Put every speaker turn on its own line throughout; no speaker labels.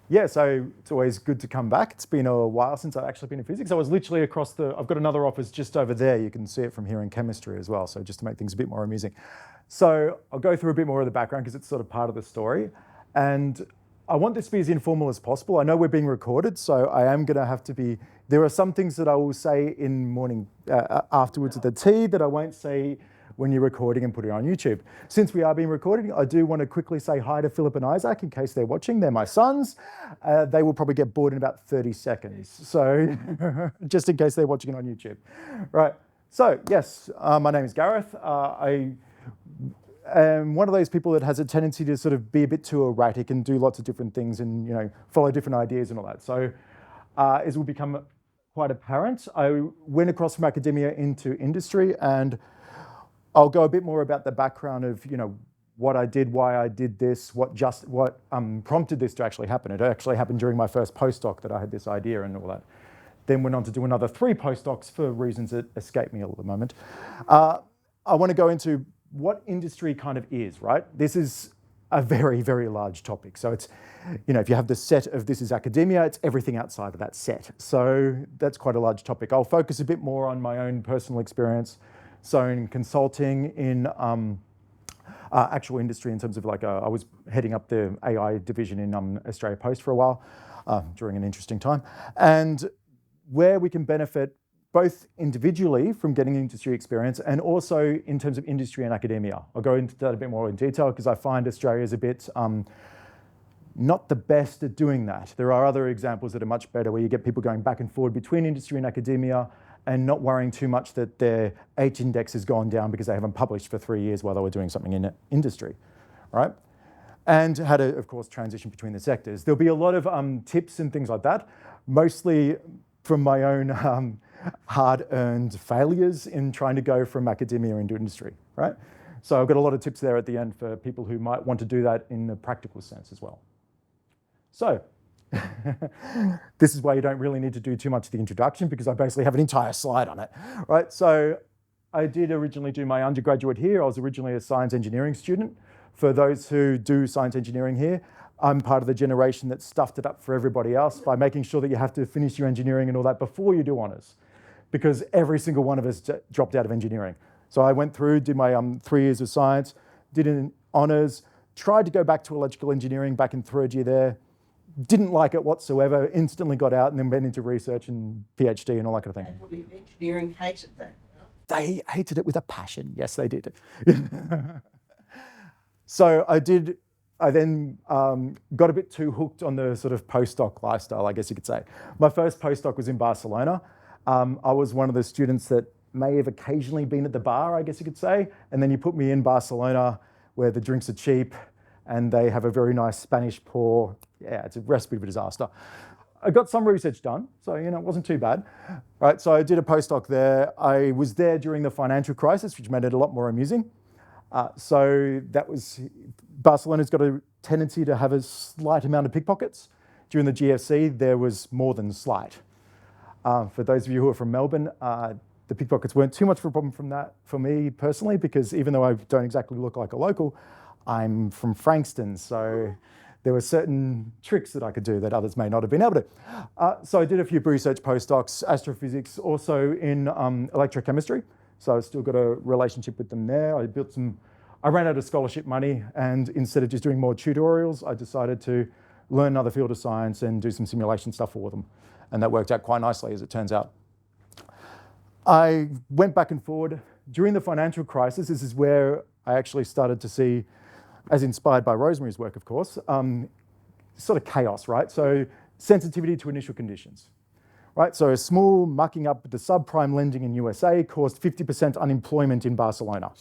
Yeah, so it's always good to come back. It's been a while since I've actually been in physics. I was literally I've got another office just over there. You can see it from here in chemistry as well. So just to make things a bit more amusing. So I'll go through a bit more of the background because it's sort of part of the story. And I want this to be as informal as possible. I know we're being recorded, so I am going to have to be, there are some things that I will say in morning afterwards at the tea that I won't say when you're recording and putting it on YouTube. Since we are being recorded, I do want to quickly say hi to Philip and Isaac in case they're watching. They're my sons. They will probably get bored in about 30 seconds. So just in case they're watching it on YouTube. Right, so yes, my name is Gareth. I am one of those people that has a tendency to sort of be a bit too erratic and do lots of different things and follow different ideas and all that. So as will become quite apparent, I went across from academia into industry, and I'll go a bit more about the background of what I did, why I did this, what prompted this to actually happen. It actually happened during my first postdoc that I had this idea and all that. Then went on to do another 3 postdocs for reasons that escape me at the moment. I want to go into what industry kind of is, right? This is a very, very large topic. So it's, if you have the set of this is academia, it's everything outside of that set. So that's quite a large topic. I'll focus a bit more on my own personal experience. So in consulting, in actual industry, in terms of I was heading up the AI division in Australia Post for a while during an interesting time, and where we can benefit both individually from getting industry experience and also in terms of industry and academia. I'll go into that a bit more in detail because I find Australia is a bit not the best at doing that. There are other examples that are much better where you get people going back and forward between industry and academia and not worrying too much that their H index has gone down because they haven't published for 3 years while they were doing something in industry, right? And how to, of course, transition between the sectors. There'll be a lot of tips and things like that, mostly from my own hard-earned failures in trying to go from academia into industry, right? So I've got a lot of tips there at the end for people who might want to do that in a practical sense as well. So, this is why you don't really need to do too much of the introduction because I basically have an entire slide on it, right? So I did originally do my undergraduate here. I was originally a science engineering student. For those who do science engineering here, I'm part of the generation that stuffed it up for everybody else by making sure that you have to finish your engineering and all that before you do honours, because every single one of us dropped out of engineering. So I went through, did my 3 years of science, did an honours, tried to go back to electrical engineering back in 3rd year there, didn't like it whatsoever, instantly got out and then went into research and PhD and all that kind of thing.
And engineering hated that.
They hated it with a passion. Yes, they did. So I then got a bit too hooked on the sort of postdoc lifestyle, I guess you could say. My first postdoc was in Barcelona. I was one of the students that may have occasionally been at the bar, I guess you could say. And then you put me in Barcelona where the drinks are cheap and they have a very nice Spanish pour. Yeah, it's a recipe for disaster. I got some research done, so it wasn't too bad. Right, so I did a postdoc there. I was there during the financial crisis, which made it a lot more amusing. So that was, Barcelona's got a tendency to have a slight amount of pickpockets. During the GFC, there was more than slight. For those of you who are from Melbourne, the pickpockets weren't too much of a problem from that for me personally, because even though I don't exactly look like a local, I'm from Frankston, so there were certain tricks that I could do that others may not have been able to. So I did a few research postdocs, astrophysics, also in electrochemistry. So I've still got a relationship with them there. I ran out of scholarship money, and instead of just doing more tutorials, I decided to learn another field of science and do some simulation stuff for them. And that worked out quite nicely, as it turns out. I went back and forward. During the financial crisis, this is where I actually started to see, as inspired by Rosemary's work, of course, sort of chaos, right? So sensitivity to initial conditions, right? So a small mucking up the subprime lending in USA caused 50% unemployment in Barcelona.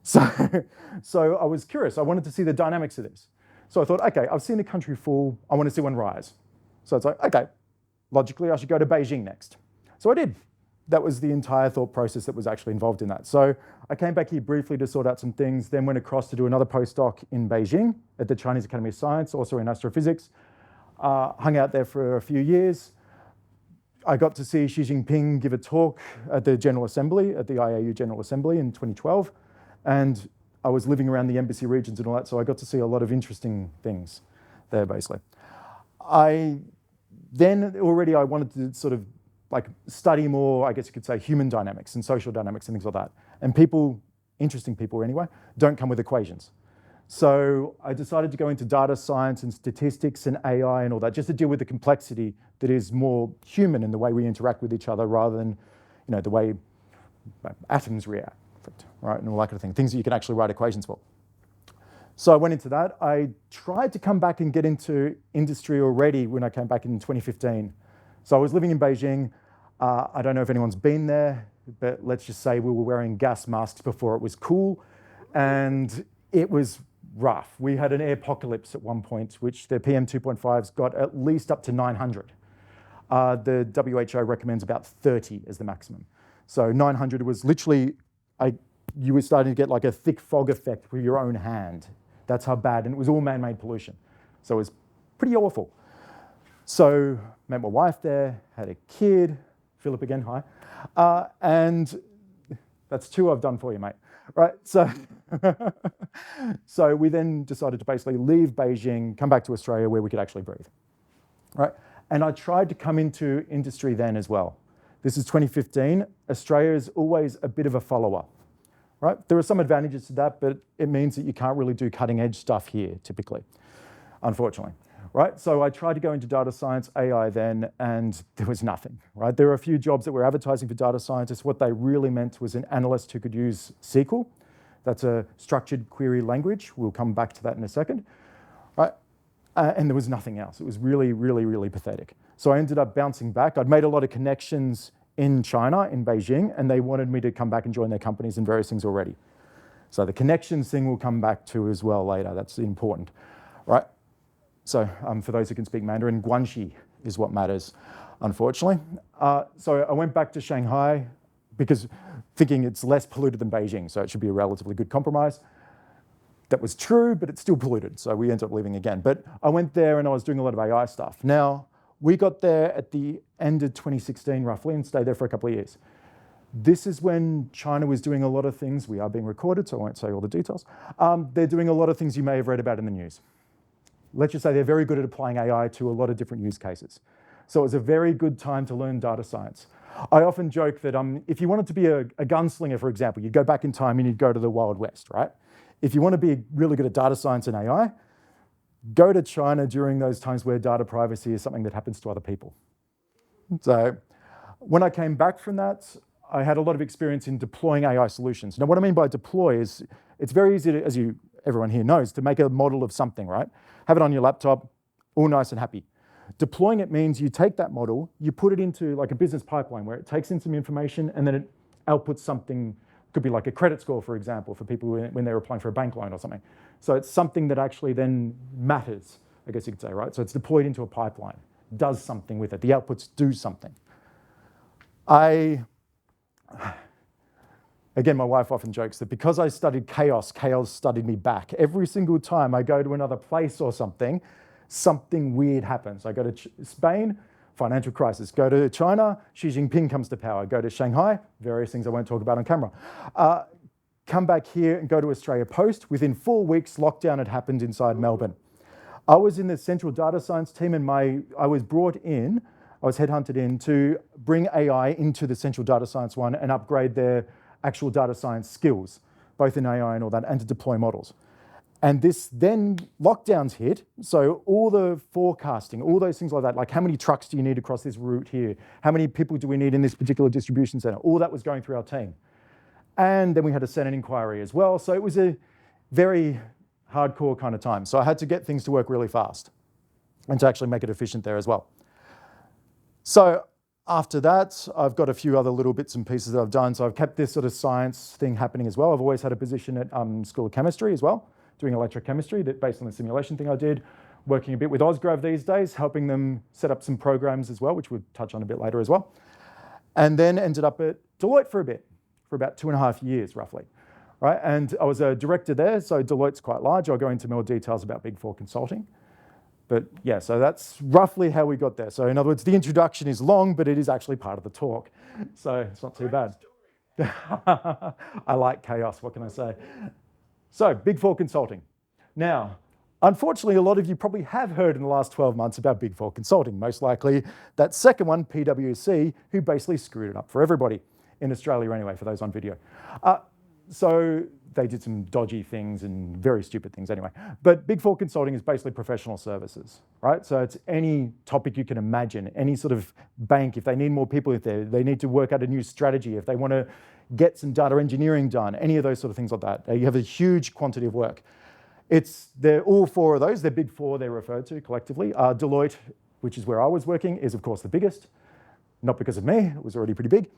So I was curious. I wanted to see the dynamics of this. So I thought, okay, I've seen the country fall. I want to see one rise. So it's like, okay, logically, I should go to Beijing next. So I did. That was the entire thought process that was actually involved in that. So I came back here briefly to sort out some things, then went across to do another postdoc in Beijing at the Chinese Academy of Science, also in astrophysics. Hung out there for a few years. I got to see Xi Jinping give a talk at the General Assembly, at the IAU General Assembly in 2012. And I was living around the embassy regions and all that, so I got to see a lot of interesting things there, basically. I I wanted to sort of like study more, I guess you could say, human dynamics and social dynamics and things like that. And people, interesting people anyway, don't come with equations. So I decided to go into data science and statistics and AI and all that, just to deal with the complexity that is more human in the way we interact with each other rather than, the way atoms react, right, and all that kind of thing, things that you can actually write equations for. So I went into that. I tried to come back and get into industry already when I came back in 2015. So I was living in Beijing. I don't know if anyone's been there, but let's just say we were wearing gas masks before it was cool, and it was rough. We had an apocalypse at one point, which the PM 2.5s got at least up to 900. The WHO recommends about 30 as the maximum. So 900 was literally, you were starting to get like a thick fog effect with your own hand. That's how bad, and it was all man-made pollution. So it was pretty awful. So met my wife there, had a kid, Philip again, hi. And that's 2 I've done for you, mate. Right, so, so we then decided to basically leave Beijing, come back to Australia where we could actually breathe, right? And I tried to come into industry then as well. This is 2015. Australia is always a bit of a follower, right? There are some advantages to that, but it means that you can't really do cutting edge stuff here typically, unfortunately. Right, so I tried to go into data science, AI then, and there was nothing, right? There were a few jobs that were advertising for data scientists. What they really meant was an analyst who could use SQL. That's a structured query language. We'll come back to that in a second, right? And there was nothing else. It was really, really, really pathetic. So I ended up bouncing back. I'd made a lot of connections in China, in Beijing, and they wanted me to come back and join their companies and various things already. So the connections thing we'll come back to as well later. That's important, right? So for those who can speak Mandarin, Guanxi is what matters, unfortunately. So I went back to Shanghai because thinking it's less polluted than Beijing, so it should be a relatively good compromise. That was true, but it's still polluted, so we ended up leaving again. But I went there and I was doing a lot of AI stuff. Now, we got there at the end of 2016 roughly and stayed there for a couple of years. This is when China was doing a lot of things. We are being recorded, so I won't say all the details. They're doing a lot of things you may have read about in the news. Let's just say they're very good at applying AI to a lot of different use cases. So it was a very good time to learn data science. I often joke that if you wanted to be a gunslinger, for example, you'd go back in time and you'd go to the Wild West, right? If you want to be really good at data science and AI, go to China during those times where data privacy is something that happens to other people. So when I came back from that, I had a lot of experience in deploying AI solutions. Now, what I mean by deploy is it's very easy to, as everyone here knows, to make a model of something, right? Have it on your laptop, all nice and happy. Deploying it means you take that model, you put it into like a business pipeline where it takes in some information and then it outputs something, could be like a credit score, for example, for people when they're applying for a bank loan or something. So it's something that actually then matters, I guess you could say, right? So it's deployed into a pipeline, does something with it. The outputs do something. Again, my wife often jokes that because I studied chaos, chaos studied me back. Every single time I go to another place or something, something weird happens. I go to Spain, financial crisis. Go to China, Xi Jinping comes to power. Go to Shanghai, various things I won't talk about on camera. Come back here and go to Australia Post. Within 4 weeks, lockdown had happened inside Melbourne. I was in the central data science team and I was brought in, I was headhunted in to bring AI into the central data science one and upgrade their actual data science skills, both in AI and all that, and to deploy models. And this then lockdowns hit, so all the forecasting, all those things like that, like how many trucks do you need across this route here? How many people do we need in this particular distribution center? All that was going through our team. And then we had to send an inquiry as well. So it was a very hardcore kind of time. So I had to get things to work really fast and to actually make it efficient there as well. So after that, I've got a few other little bits and pieces that I've done. So I've kept this sort of science thing happening as well. I've always had a position at School of Chemistry as well, doing electrochemistry that based on the simulation thing I did, working a bit with Ausgrave these days, helping them set up some programs as well, which we'll touch on a bit later as well. And then ended up at Deloitte for a bit, for about 2.5 years roughly, right? And I was a director there, so Deloitte's quite large. I'll go into more details about Big Four consulting. But yeah, so that's roughly how we got there. So in other words, the introduction is long, but it is actually part of the talk. So it's not too bad. I like chaos, what can I say? So Big Four consulting. Now, Unfortunately, a lot of you probably have heard in the last 12 months about Big Four Consulting, most likely that second one, PwC, who basically screwed it up for everybody, in Australia anyway, for those on video. So they did some dodgy things and very stupid things anyway. But Big Four Consulting is basically professional services, right? So it's any topic you can imagine, any sort of bank, if they need more people, if they need to work out a new strategy, if they want to get some data engineering done, any of those sort of things like that. You have a huge quantity of work. They're all four of those, they're Big Four, they're referred to collectively. Deloitte, which is where I was working, is of course the biggest. Not because of me, it was already pretty big.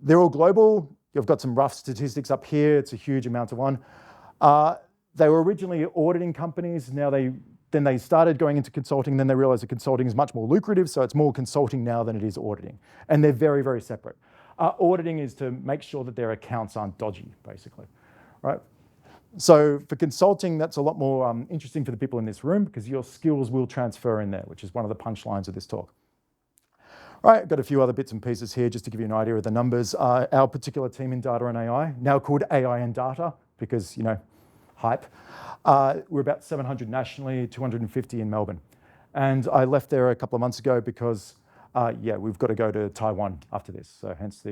They're all global. You've got some rough statistics up here. It's a huge amount of one. They were originally auditing companies. Then they started going into consulting. Then they realized that consulting is much more lucrative. So it's more consulting now than it is auditing. And they're very, very separate. Auditing is to make sure that their accounts aren't dodgy, basically, right? So for consulting, that's a lot more interesting for the people in this room because your skills will transfer in there, which is one of the punchlines of this talk. Right, got a few other bits and pieces here just to give you an idea of the numbers. Our particular team in data and AI, now called AI and data because, hype. We're about 700 nationally, 250 in Melbourne. And I left there a couple of months ago because, we've got to go to Taiwan after this. So hence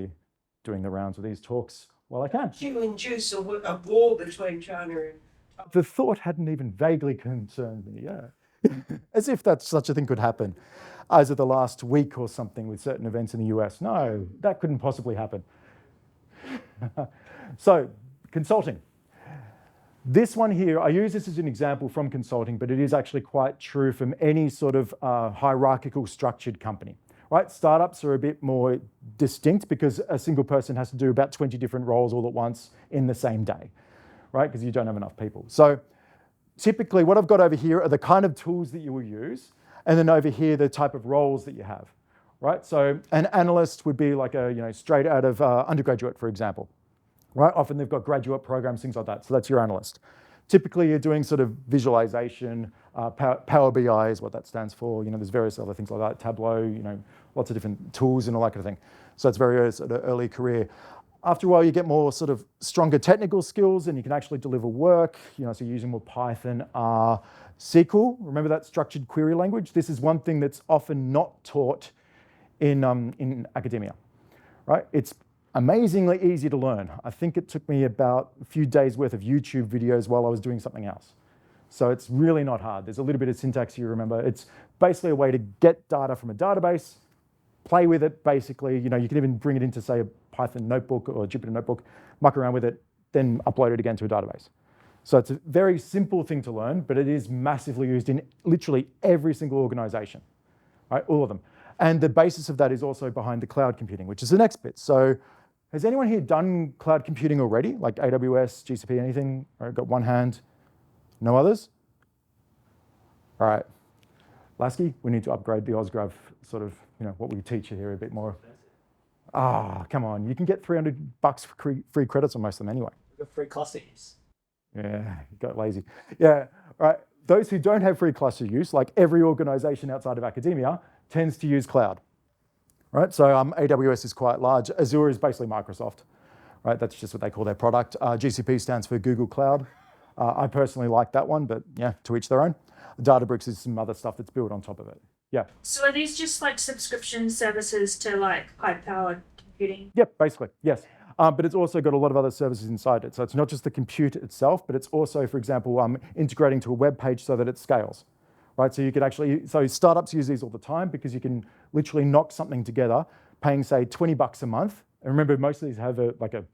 doing the rounds of these talks while I can.
You induce a war between China and...
The thought hadn't even vaguely concerned me, as if such a thing could happen. As of the last week or something with certain events in the US. No, that couldn't possibly happen. So, consulting. This one here, I use this as an example from consulting, but it is actually quite true from any sort of hierarchical structured company, right? Startups are a bit more distinct because a single person has to do about 20 different roles all at once in the same day, right? Because you don't have enough people. So typically what I've got over here are the kind of tools that you will use. And then over here, the type of roles that you have, right? So an analyst would be like straight out of undergraduate, for example, right? Often they've got graduate programs, things like that. So that's your analyst. Typically, you're doing sort of visualization. Power BI is what that stands for. There's various other things like that. Tableau, lots of different tools and all that kind of thing. So it's very sort of early career. After a while, you get more sort of stronger technical skills and you can actually deliver work, so you're using more Python, R, SQL, remember that structured query language? This is one thing that's often not taught in academia, right? It's amazingly easy to learn. I think it took me about a few days worth of YouTube videos while I was doing something else. So it's really not hard. There's a little bit of syntax you remember. It's basically a way to get data from a database, play with it basically. You can even bring it into, say, a Python notebook or a Jupyter notebook, muck around with it, then upload it again to a database. So it's a very simple thing to learn, but it is massively used in literally every single organization, right? All of them. And the basis of that is also behind the cloud computing, which is the next bit. So has anyone here done cloud computing already? Like AWS, GCP, anything? All right, got one hand. No others? All right. Lasky, we need to upgrade the Osgraph sort of, what we teach you here a bit more. Come on. You can get $300 for free credits on most of them anyway.
We've got free clusters.
Yeah, got lazy. Yeah, right. Those who don't have free cluster use, like every organization outside of academia, tends to use cloud, right? So AWS is quite large. Azure is basically Microsoft, right? That's just what they call their product. GCP stands for Google Cloud. I personally like that one, but yeah, to each their own. Databricks is some other stuff that's built on top of it. Yeah.
So are these just like subscription services to like high-powered computing?
Yep, basically, yes. But it's also got a lot of other services inside it. So it's not just the compute itself, but it's also, for example, integrating to a web page so that it scales, right? So you could so startups use these all the time because you can literally knock something together, paying say $20 a month. And remember, most of these have like a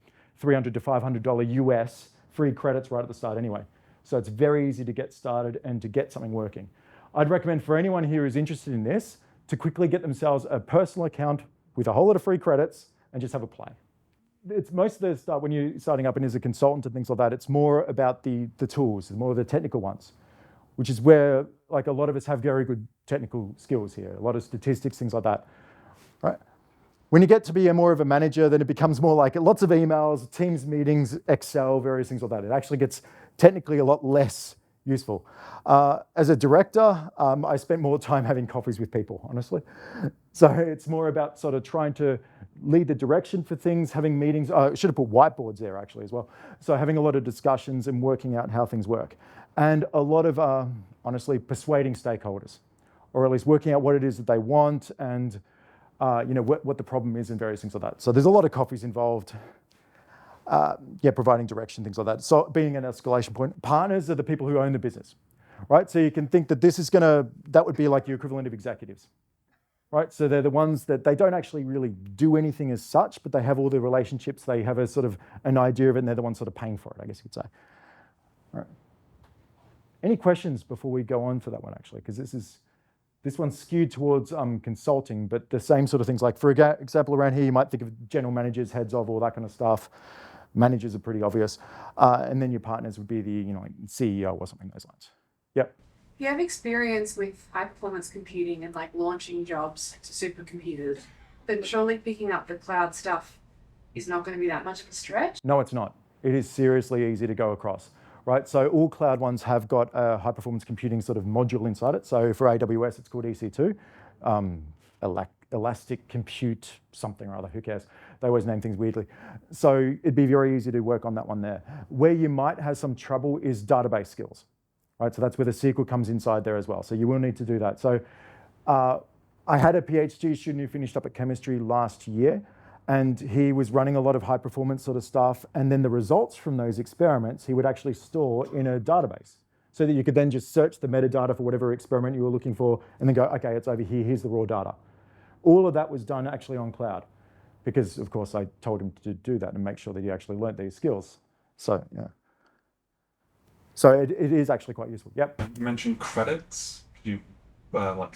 $300 to $500 US free credits right at the start anyway. So it's very easy to get started and to get something working. I'd recommend for anyone here who's interested in this to quickly get themselves a personal account with a whole lot of free credits and just have a play. It's most of the stuff when you're starting up and as a consultant and things like that, it's more about the tools, more of the technical ones, which is where like a lot of us have very good technical skills here, a lot of statistics, things like that, right? When you get to be more of a manager, then it becomes more like lots of emails, Teams meetings, Excel, various things like that. It actually gets technically a lot less useful. As a director, I spent more time having coffees with people, honestly. So it's more about sort of trying to lead the direction for things, having meetings. I should have put whiteboards there actually as well. So having a lot of discussions and working out how things work. And a lot of, honestly, persuading stakeholders, or at least working out what it is that they want and what the problem is and various things like that. So there's a lot of coffees involved. Providing direction, things like that. So being an escalation point, partners are the people who own the business, right? So you can think that that would be like your equivalent of executives, right? So they're the ones that they don't actually really do anything as such, but they have all the relationships, they have a sort of an idea of it, and they're the ones sort of paying for it, I guess you could say. All right. Any questions before we go on for that one, actually? Because this one's skewed towards consulting, but the same sort of things, like for example, around here, you might think of general managers, heads of, all that kind of stuff. Managers are pretty obvious. And then your partners would be the like CEO or something those lines. Yep.
If you have experience with high performance computing and like launching jobs to supercomputers, then surely picking up the cloud stuff is not going to be that much of a stretch.
No, it's not. It is seriously easy to go across, right? So all cloud ones have got a high performance computing sort of module inside it. So for AWS, it's called EC2. Elastic Compute something or other, who cares? They always name things weirdly. So it'd be very easy to work on that one there. Where you might have some trouble is database skills, right? So that's where the SQL comes inside there as well. So you will need to do that. So I had a PhD student who finished up at chemistry last year, and he was running a lot of high performance sort of stuff. And then the results from those experiments, he would actually store in a database so that you could then just search the metadata for whatever experiment you were looking for and then go, okay, it's over here, here's the raw data. All of that was done actually on cloud because, of course, I told him to do that and make sure that he actually learnt these skills. So, yeah. So it is actually quite useful. Yep.
You mentioned credits. Could you,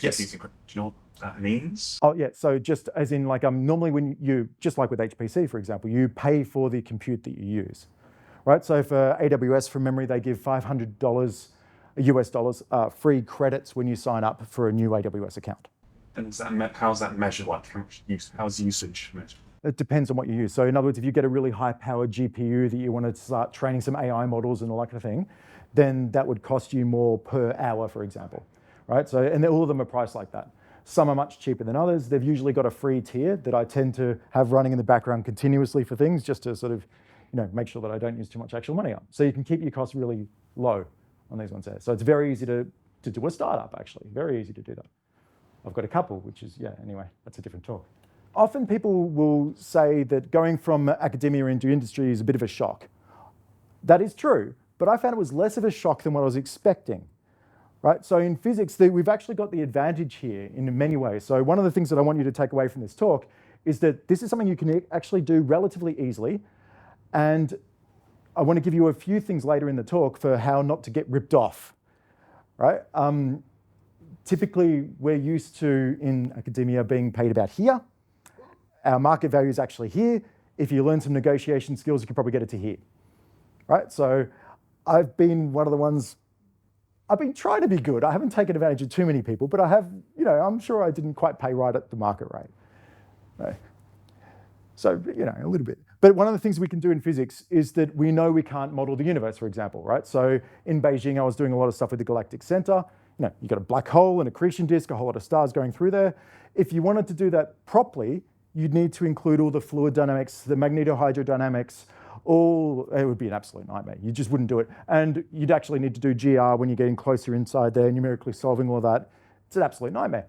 Yes.
do you know what that means?
Oh, yeah. So just as in like normally when you, just like with HPC, for example, you pay for the compute that you use, right? So for AWS, from memory, they give $500 US dollars free credits when you sign up for a new AWS account.
And how's that measured? Like, how's usage measured?
It depends on what you use. So in other words, if you get a really high-powered GPU that you want to start training some AI models and all that kind of thing, then that would cost you more per hour, for example, right? So, and all of them are priced like that. Some are much cheaper than others. They've usually got a free tier that I tend to have running in the background continuously for things, just to sort of, make sure that I don't use too much actual money up. So you can keep your costs really low on these ones there. So it's very easy to do a startup, actually. Very easy to do that. I've got a couple, which is, anyway, that's a different talk. Often people will say that going from academia into industry is a bit of a shock. That is true, but I found it was less of a shock than what I was expecting, right? So in physics, we've actually got the advantage here in many ways. So one of the things that I want you to take away from this talk is that this is something you can actually do relatively easily. And I want to give you a few things later in the talk for how not to get ripped off, right? Typically, we're used to, in academia, being paid about here. Our market value is actually here. If you learn some negotiation skills, you could probably get it to here, right? So I've been one of the ones, I've been trying to be good. I haven't taken advantage of too many people, but I have, I'm sure I didn't quite pay right at the market rate. Right? So, a little bit. But one of the things we can do in physics is that we know we can't model the universe, for example, right? So in Beijing, I was doing a lot of stuff with the galactic center. You've got a black hole, an accretion disk, a whole lot of stars going through there. If you wanted to do that properly, you'd need to include all the fluid dynamics, the magnetohydrodynamics, it would be an absolute nightmare. You just wouldn't do it. And you'd actually need to do GR when you're getting closer inside there, numerically solving all that. It's an absolute nightmare.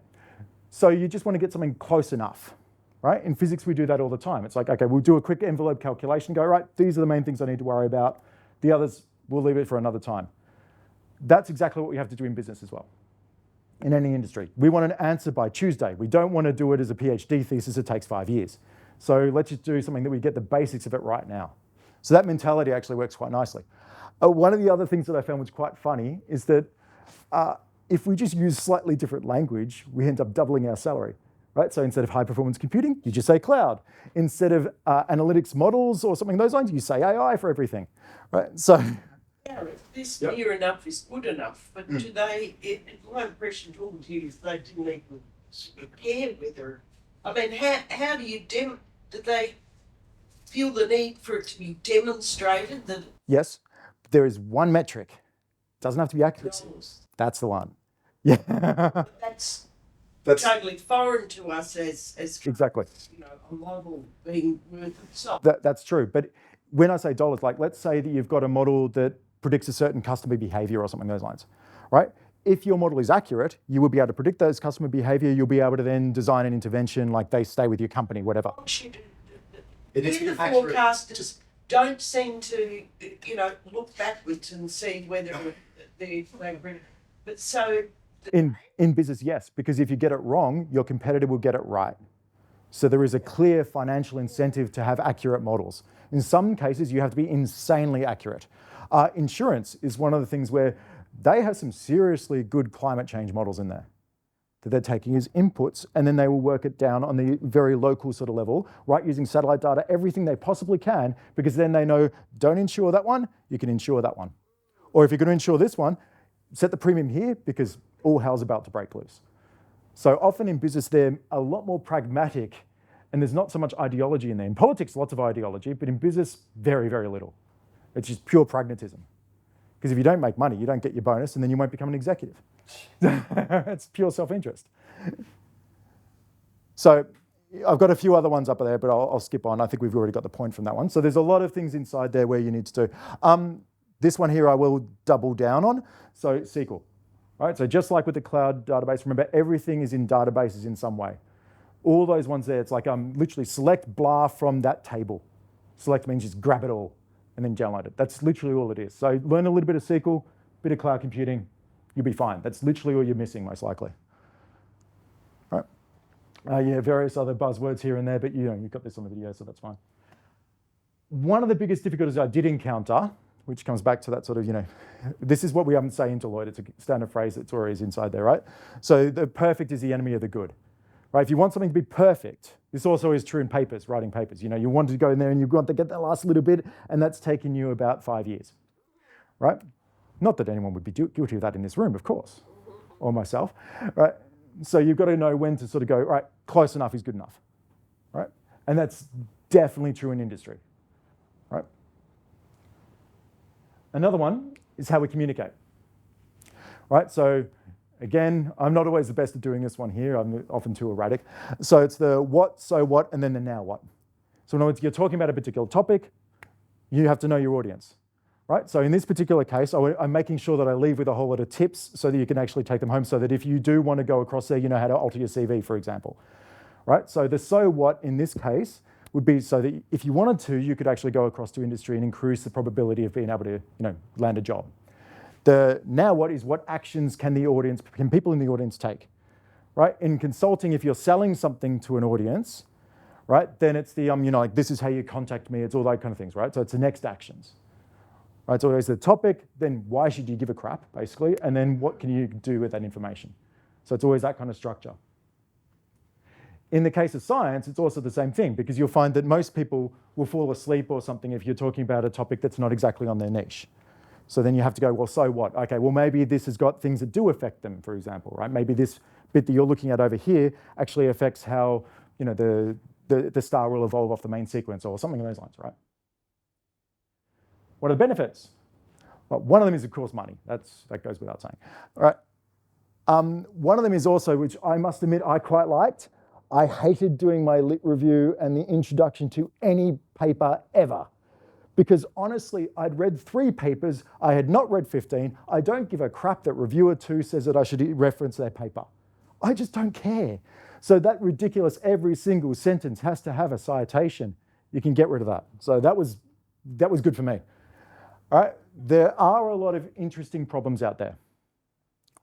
So you just want to get something close enough, right? In physics, we do that all the time. It's like, okay, we'll do a quick envelope calculation, go, right, these are the main things I need to worry about. The others, we'll leave it for another time. That's exactly what we have to do in business as well, in any industry. We want an answer by Tuesday. We don't want to do it as a PhD thesis. It takes 5 years. So let's just do something that we get the basics of it right now. So that mentality actually works quite nicely. One of the other things that I found was quite funny is that if we just use slightly different language, we end up doubling our salary, right? So instead of high performance computing, you just say cloud. Instead of analytics models or something along those lines, you say AI for everything, right? So.
Gareth, this near enough is good enough, but do they, my impression talking to you is they didn't even compare with her. I mean, how do they feel the need for it to be demonstrated that?
Yes, there is one metric Doesn't have to be accurate.
dollars.
That's the one. Yeah.
But that's totally foreign to us as
Exactly.
you know, a model being worth itself.
That's true. But when I say dollars, like let's say that you've got a model that predicts a certain customer behavior or something along those lines, right? If your model is accurate, you will be able to predict those customer behavior. You'll be able to then design an intervention like they stay with your company, whatever.
The forecasters don't seem to, you know, look backwards and see whether they're, but so
In business, yes, because if you get it wrong, your competitor will get it right. So there is a clear financial incentive to have accurate models. In some cases, you have to be insanely accurate. Insurance is one of the things where they have some seriously good climate change models in there that they're taking as inputs, and then they will work it down on the very local sort of level, right, using satellite data, everything they possibly can, because then they know, don't insure that one, you can insure that one. Or if you're going to insure this one, set the premium here because all hell's about to break loose. So often in business, they're a lot more pragmatic and there's not so much ideology in there. In politics, lots of ideology, but in business, very, very little. It's just pure pragmatism. Because if you don't make money, you don't get your bonus and then you won't become an executive. It's pure self-interest. So I've got a few other ones up there, but I'll skip on. I think we've already got the point from that one. So there's a lot of things inside there where you need to do. This one here I will double down on. So SQL. Right, so just like with the cloud database, remember everything is in databases in some way. All those ones there, it's like literally select blah from that table. Select means just grab it all and then download it. That's literally all it is. So learn a little bit of SQL, bit of cloud computing, you'll be fine. That's literally all you're missing most likely. All right. Yeah, various other buzzwords here and there, but you know, you've got this on the video, so that's fine. One of the biggest difficulties I did encounter, which comes back to that sort of, you know, this is what we often say in Deloitte. It's a standard phrase that's always inside there, right? So the perfect is the enemy of the good, right? If you want something to be perfect, this also is true in papers, writing papers. You know, you want to go in there and you want to get that last little bit, and that's taken you about 5 years, right? Not that anyone would be guilty of that in this room, of course, or myself, right? So you've got to know when to sort of go, right, close enough is good enough, right? And that's definitely true in industry, right? Another one is how we communicate, right? So again, I'm not always the best at doing this one here. I'm often too erratic. So it's the what, so what, and then the now what. So in other words, you're talking about a particular topic, you have to know your audience, right? So in this particular case, I'm making sure that I leave with a whole lot of tips so that you can actually take them home so that if you do want to go across there, you know how to alter your CV, for example, right? So the so what in this case would be so that if you wanted to, you could actually go across to industry and increase the probability of being able to, you know, land a job. The now what is what actions can people in the audience take, right? In consulting, if you're selling something to an audience, right, then it's the, you know, like this is how you contact me, it's all that kind of things, right? So it's the next actions, right? So there's the topic, then why should you give a crap, basically, and then what can you do with that information? So it's always that kind of structure. In the case of science, it's also the same thing because you'll find that most people will fall asleep or something if you're talking about a topic that's not exactly on their niche. So then you have to go, well, so what? Okay, well, maybe this has got things that do affect them, for example, right? Maybe this bit that you're looking at over here actually affects how, you know, the star will evolve off the main sequence or something along those lines, right? What are the benefits? Well, one of them is, of course, money. That goes without saying. All right. One of them is also, which I must admit I quite liked, I hated doing my lit review and the introduction to any paper ever. Because honestly, I'd read 3 papers, I had not read 15. I don't give a crap that reviewer 2 says that I should reference their paper. I just don't care. So that ridiculous every single sentence has to have a citation. You can get rid of that. So that was good for me. All right, there are a lot of interesting problems out there.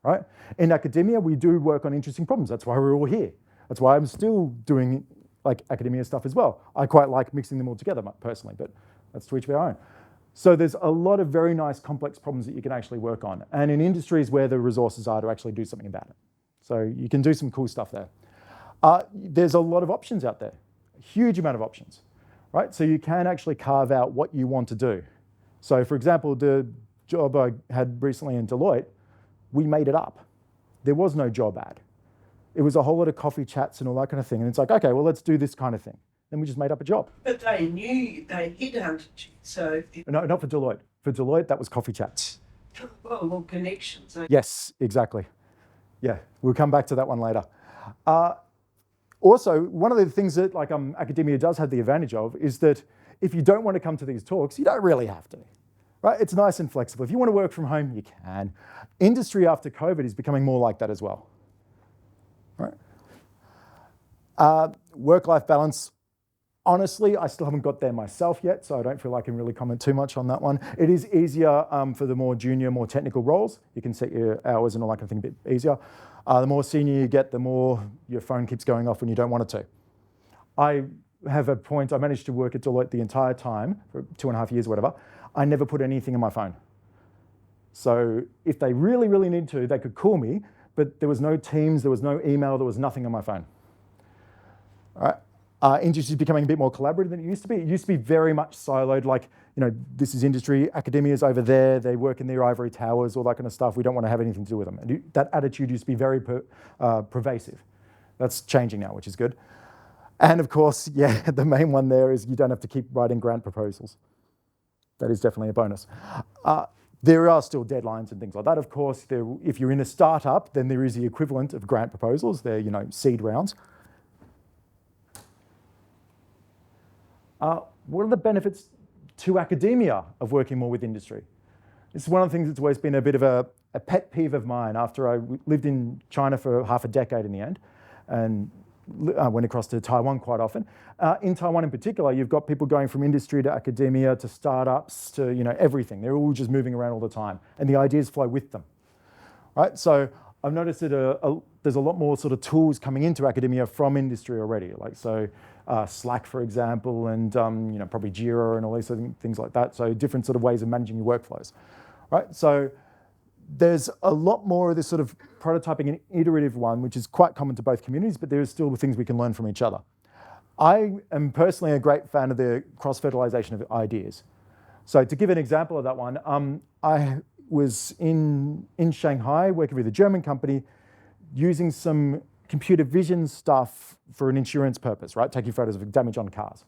Right? In academia, we do work on interesting problems. That's why we're all here. That's why I'm still doing like academia stuff as well. I quite like mixing them all together personally, but that's to each their own. So there's a lot of very nice complex problems that you can actually work on. And in industries where the resources are to actually do something about it. So you can do some cool stuff there. There's a lot of options out there, a huge amount of options, right? So you can actually carve out what you want to do. So for example, the job I had recently in Deloitte, we made it up. There was no job ad. It was a whole lot of coffee chats and all that kind of thing. And it's like, okay, well, let's do this kind of thing. Then we just made up a job.
But they knew they headhunted you, so...
No, not for Deloitte. For Deloitte, that was coffee chats.
Well, more connections.
Yes, exactly. Yeah, we'll come back to that one later. Also, one of the things that academia does have the advantage of is that if you don't want to come to these talks, you don't really have to, right? It's nice and flexible. If you want to work from home, you can. Industry after COVID is becoming more like that as well, right? Work-life balance. Honestly, I still haven't got there myself yet, so I don't feel like I can really comment too much on that one. It is easier for the more junior, more technical roles. You can set your hours and all that kind of thing a bit easier. The more senior you get, the more your phone keeps going off when you don't want it to. I have a point, I managed to work at Deloitte the entire time, for 2.5 years or whatever. I never put anything in my phone. So if they really, really need to, they could call me, but there was no Teams, there was no email, there was nothing on my phone. All right. Industry is becoming a bit more collaborative than it used to be. It used to be very much siloed, like, this is industry, academia's over there, they work in their ivory towers, all that kind of stuff. We don't want to have anything to do with them. And that attitude used to be very pervasive. That's changing now, which is good. And of course, yeah, the main one there is you don't have to keep writing grant proposals. That is definitely a bonus. There are still deadlines and things like that. Of course, if you're in a startup, then there is the equivalent of grant proposals. They're, seed rounds. What are the benefits to academia of working more with industry? This is one of the things that's always been a bit of a pet peeve of mine after I lived in China for half a decade in the end, and I went across to Taiwan quite often. In Taiwan in particular, you've got people going from industry to academia to startups to everything. They're all just moving around all the time, and the ideas flow with them, right? So I've noticed that there's a lot more sort of tools coming into academia from industry already, Slack, for example, and probably Jira and all these things like that. So different sort of ways of managing your workflows, right? So there's a lot more of this sort of prototyping and iterative one, which is quite common to both communities, but there are still things we can learn from each other. I am personally a great fan of the cross-fertilization of ideas. So to give an example of that one, I was in Shanghai working with a German company using some computer vision stuff for an insurance purpose, right? Taking photos of damage on cars.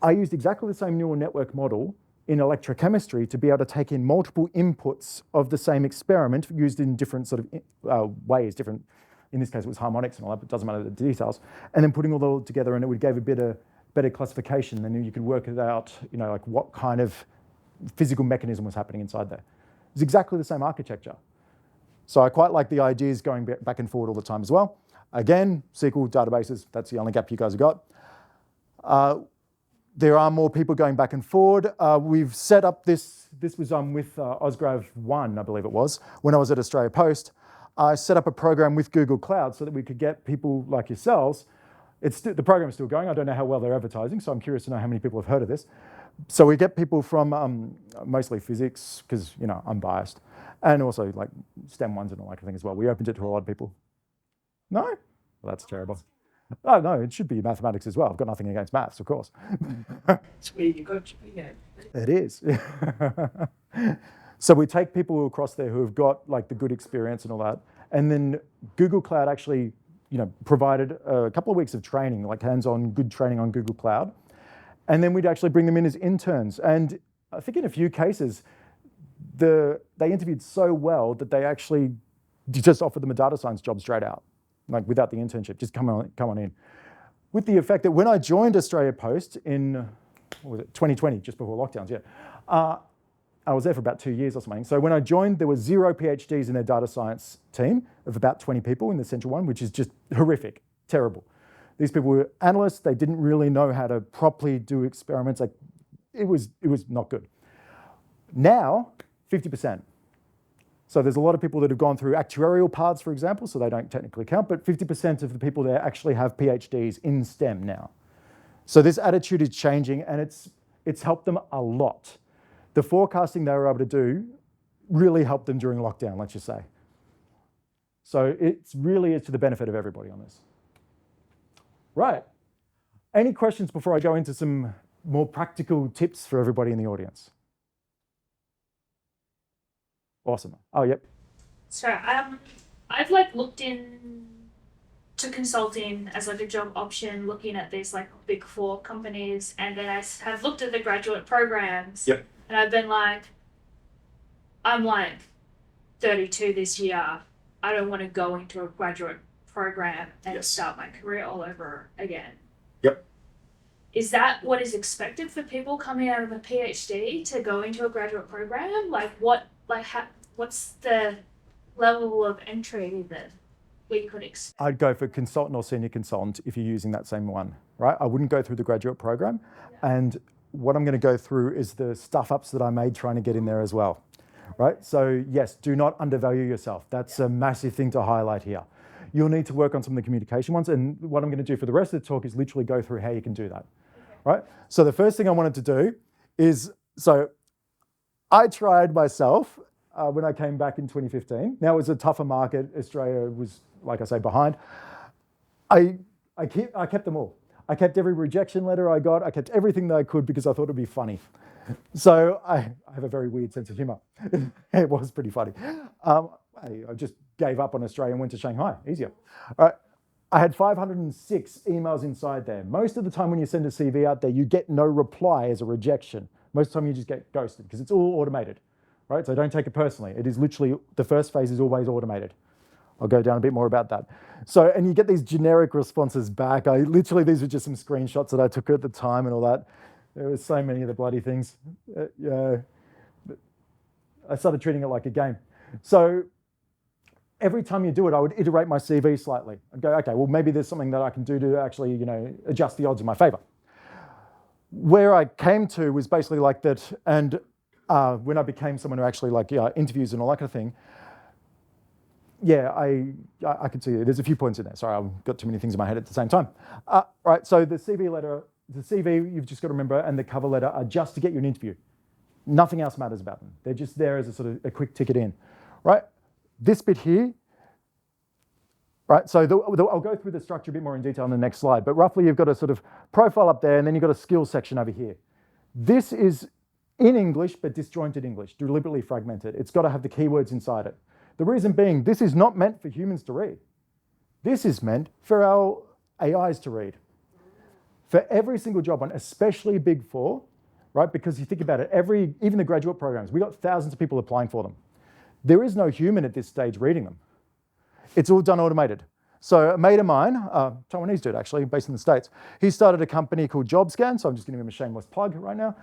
I used exactly the same neural network model in electrochemistry to be able to take in multiple inputs of the same experiment used in different sort of ways, different, in this case it was harmonics and all that, but it doesn't matter the details, and then putting all that together, and it would give a better classification, and then you could work it out, like what kind of physical mechanism was happening inside there. It's exactly the same architecture. So I quite like the ideas going back and forward all the time as well. Again, SQL databases, that's the only gap you guys have got. There are more people going back and forward. We've set up this was with Osgrav 1, I believe it was, when I was at Australia Post. I set up a program with Google Cloud so that we could get people like yourselves. The program is still going. I don't know how well they're advertising, so I'm curious to know how many people have heard of this. So we get people from mostly physics, because I'm biased, and also like STEM ones and all that kind of thing as well. We opened it to a lot of people. No? Well, that's terrible. Oh, no, it should be mathematics as well. I've got nothing against maths, of course.
That's where you got to be at.
It is. So we take people across there who have got like the good experience and all that, and then Google Cloud actually, provided a couple of weeks of training, like hands-on good training on Google Cloud, and then we'd actually bring them in as interns. And I think in a few cases, they interviewed so well that they actually just offered them a data science job straight out, like without the internship, just come on in. With the effect that when I joined Australia Post in, what was it, 2020, just before lockdowns, yeah. I was there for about 2 years or something. So when I joined, there were 0 PhDs in their data science team of about 20 people in the central one, which is just horrific, terrible. These people were analysts. They didn't really know how to properly do experiments. Like, it was not good. Now, 50%. So there's a lot of people that have gone through actuarial paths, for example, so they don't technically count, but 50% of the people there actually have PhDs in STEM now. So this attitude is changing, and it's helped them a lot. The forecasting they were able to do really helped them during lockdown, let's just say. So it's to the benefit of everybody on this. Right. Any questions before I go into some more practical tips for everybody in the audience? Awesome. Oh, yep.
So I've looked in to consulting as a job option, looking at these big 4 companies, and then I have looked at the graduate programs.
Yep.
And I've been like, I'm like 32 this year. I don't want to go into a graduate program and
Yes.
start my career all over again.
Yep.
Is that what is expected for people coming out of a PhD to go into a graduate program? What's the level of entry that we could expect?
I'd go for consultant or senior consultant if you're using that same one, right? I wouldn't go through the graduate program. And what I'm going to go through is the stuff ups that I made trying to get in there as well, right? So yes, do not undervalue yourself. That's a massive thing to highlight here. You'll need to work on some of the communication ones. And what I'm going to do for the rest of the talk is literally go through how you can do that, right? So the first thing I wanted to do is, so I tried myself when I came back in 2015. Now it was a tougher market. Australia was, like I say, behind. I kept them all. I kept every rejection letter I got. I kept everything that I could because I thought it'd be funny. So I have a very weird sense of humor. It was pretty funny. I just gave up on Australia and went to Shanghai. Easier. All right. I had 506 emails inside there. Most of the time when you send a CV out there, you get no reply as a rejection. Most of the time you just get ghosted because it's all automated, right? So don't take it personally. It is literally, the first phase is always automated. I'll go down a bit more about that. So, and you get these generic responses back. These were just some screenshots that I took at the time and all that. There were so many of the bloody things. I started treating it like a game. So every time you do it, I would iterate my CV slightly. I'd go, okay, well, maybe there's something that I can do to actually, adjust the odds in my favor. Where I came to was basically like that. And when I became someone who actually interviews and all that kind of thing, yeah, I could see it. There's a few points in there. Sorry, I've got too many things in my head at the same time. Right, so the CV letter, the CV, you've just got to remember, and the cover letter are just to get you an interview. Nothing else matters about them. They're just there as a sort of a quick ticket in, right? This bit here, right? So I'll go through the structure a bit more in detail on the next slide, but roughly you've got a sort of profile up there, and then you've got a skills section over here. This is in English, but disjointed English, deliberately fragmented. It's got to have the keywords inside it. The reason being, this is not meant for humans to read. This is meant for our AIs to read. For every single job one, especially Big Four, right? Because you think about it, even the graduate programs, we got thousands of people applying for them. There is no human at this stage reading them. It's all done automated. So a mate of mine, Taiwanese dude actually, based in the States, he started a company called JobScan, so I'm just giving him a shameless plug right now,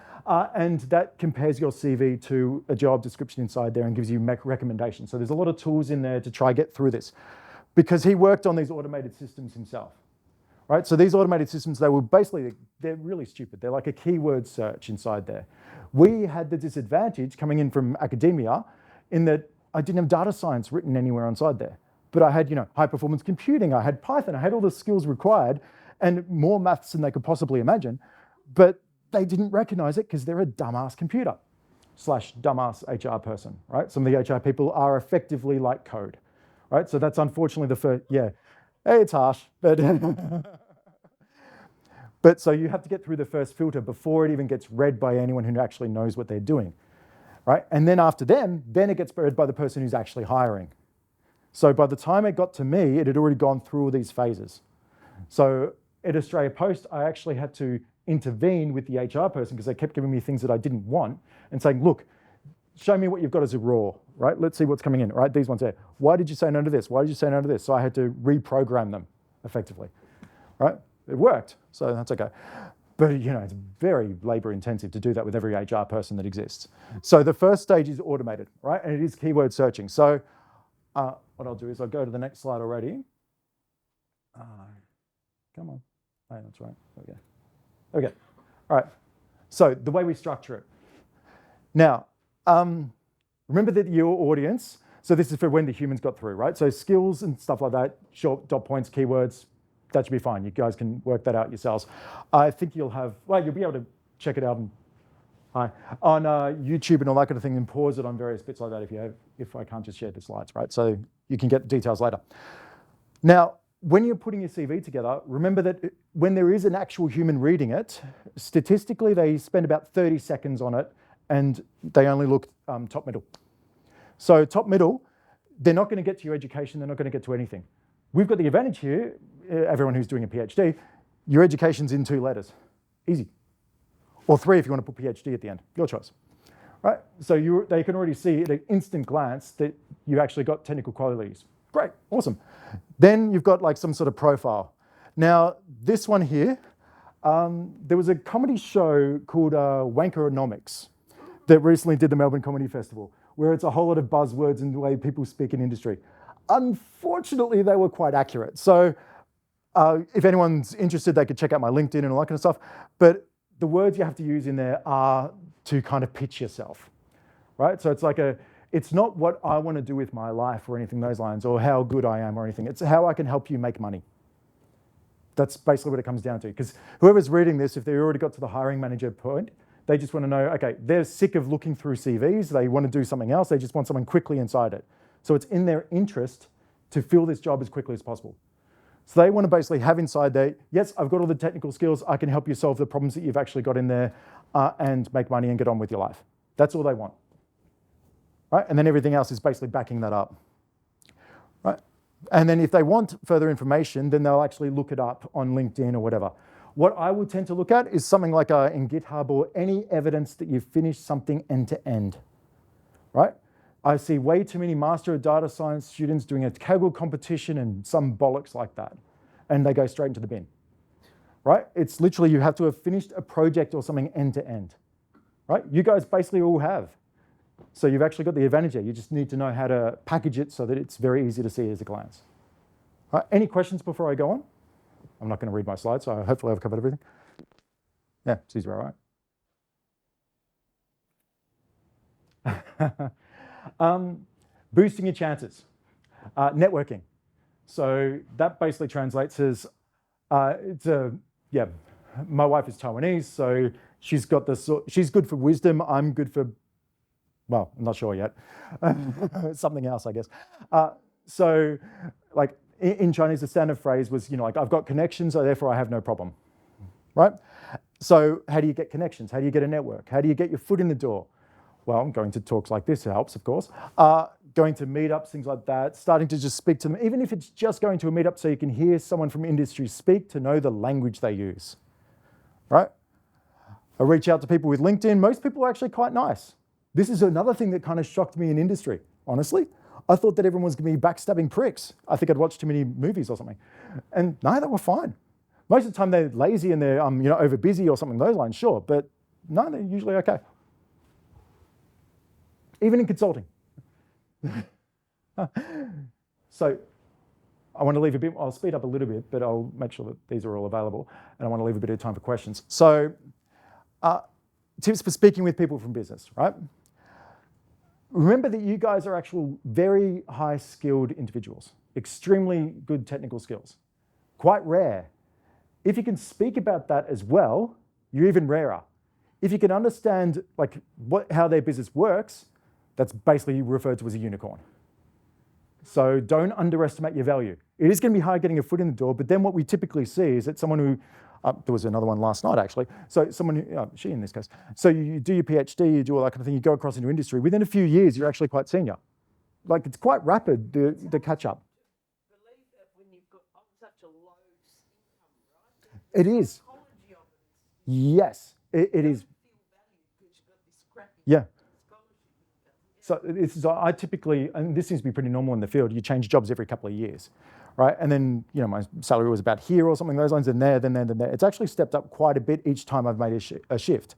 and that compares your CV to a job description inside there and gives you recommendations. So there's a lot of tools in there to try get through this, because he worked on these automated systems himself, right? So these automated systems, they're really stupid. They're like a keyword search inside there. We had the disadvantage coming in from academia in that I didn't have data science written anywhere inside there. But I had, high performance computing, I had Python, I had all the skills required and more maths than they could possibly imagine, but they didn't recognize it because they're a dumbass computer / dumbass HR person, right? Some of the HR people are effectively like code, right? So that's unfortunately the first, hey, it's harsh, but, but so you have to get through the first filter before it even gets read by anyone who actually knows what they're doing, right? And then after them, then it gets read by the person who's actually hiring. So by the time it got to me, it had already gone through all these phases. So at Australia Post, I actually had to intervene with the HR person because they kept giving me things that I didn't want and saying, look, show me what you've got as a raw, right? Let's see what's coming in, right? These ones there. Why did you say no to this? Why did you say no to this? So I had to reprogram them effectively, right? It worked, so that's okay. But it's very labor intensive to do that with every HR person that exists. So the first stage is automated, right? And it is keyword searching. So what I'll do is I'll go to the next slide already. Come on. Oh, that's right. Okay. All right. So the way we structure it. Now, remember that your audience, so this is for when the humans got through, right? So skills and stuff like that, short dot points, keywords, that should be fine. You guys can work that out yourselves. I think you'll be able to check it out on YouTube and all that kind of thing, and pause it on various bits like that if I can't just share the slides, right? So you can get details later. Now, when you're putting your CV together, remember that when there is an actual human reading it, statistically they spend about 30 seconds on it and they only look top middle. So top middle, they're not going to get to your education, they're not going to get to anything. We've got the advantage here, everyone who's doing a PhD, your education's in 2 letters, easy. Or 3 if you want to put PhD at the end, your choice. right? So they can already see at an instant glance that you actually got technical qualities. Great, awesome. Then you've got like some sort of profile. Now, this one here, there was a comedy show called Wankeronomics that recently did the Melbourne Comedy Festival, where it's a whole lot of buzzwords and the way people speak in industry. Unfortunately, they were quite accurate. So if anyone's interested, they could check out my LinkedIn and all that kind of stuff. But the words you have to use in there are to kind of pitch yourself, right? So it's like it's not what I want to do with my life or anything those lines, or how good I am or anything. It's how I can help you make money. That's basically what it comes down to. Because whoever's reading this, if they already got to the hiring manager point, they just want to know, okay, they're sick of looking through CVs. They want to do something else. They just want someone quickly inside it. So it's in their interest to fill this job as quickly as possible. So they want to basically have inside there, yes, I've got all the technical skills. I can help you solve the problems that you've actually got in there and make money and get on with your life. That's all they want. Right? And then everything else is basically backing that up. Right? And then if they want further information, then they'll actually look it up on LinkedIn or whatever. What I would tend to look at is something like in GitHub or any evidence that you've finished something end to end. Right? I see way too many Master of Data Science students doing a Kaggle competition and some bollocks like that. And they go straight into the bin. Right? It's literally you have to have finished a project or something end to end. Right? You guys basically all have. So you've actually got the advantage there. You just need to know how to package it so that it's very easy to see as a glance. Right, any questions before I go on? I'm not going to read my slides, so hopefully I've covered everything. Yeah, seems all right. Boosting your chances. Networking. So that basically translates as, my wife is Taiwanese, so she's got this, she's good for wisdom, I'm good for, well, I'm not sure yet. Something else, I guess. So like in Chinese, the standard phrase was, like I've got connections, so therefore I have no problem, right? So how do you get connections? How do you get a network? How do you get your foot in the door? Well, going to talks like this helps, of course. Going to meetups, things like that, starting to just speak to them, even if it's just going to a meetup so you can hear someone from industry speak to know the language they use, right? I reach out to people with LinkedIn. Most people are actually quite nice. This is another thing that kind of shocked me in industry, honestly. I thought that everyone was going to be backstabbing pricks. I think I'd watched too many movies or something. And no, they were fine. Most of the time they're lazy and they're over busy or something along those lines, sure. But no, they're usually okay. Even in consulting. So I want to leave a bit, I'll speed up a little bit, but I'll make sure that these are all available. And I want to leave a bit of time for questions. So tips for speaking with people from business, right? Remember that you guys are actual very high skilled individuals, extremely good technical skills, quite rare. If you can speak about that as well, you're even rarer. If you can understand like how their business works, that's basically referred to as a unicorn. So don't underestimate your value. It is going to be hard getting a foot in the door, but then what we typically see is that someone who, there was another one last night actually, so someone who, she in this case, so you do your PhD, you do all that kind of thing, you go across into industry, within a few years you're actually quite senior. Like it's quite rapid, the catch up.
Believe that when you've got such a low income, right?
It is.
Psychology of it
Yes, it is.
feel valued because you've got this crappy
Yeah.
scholarship income.
So this is, I typically, and this seems to be pretty normal in the field, you change jobs every couple of years, right? And then, my salary was about here or something those lines, and there, then there, then there. It's actually stepped up quite a bit each time I've made a shift.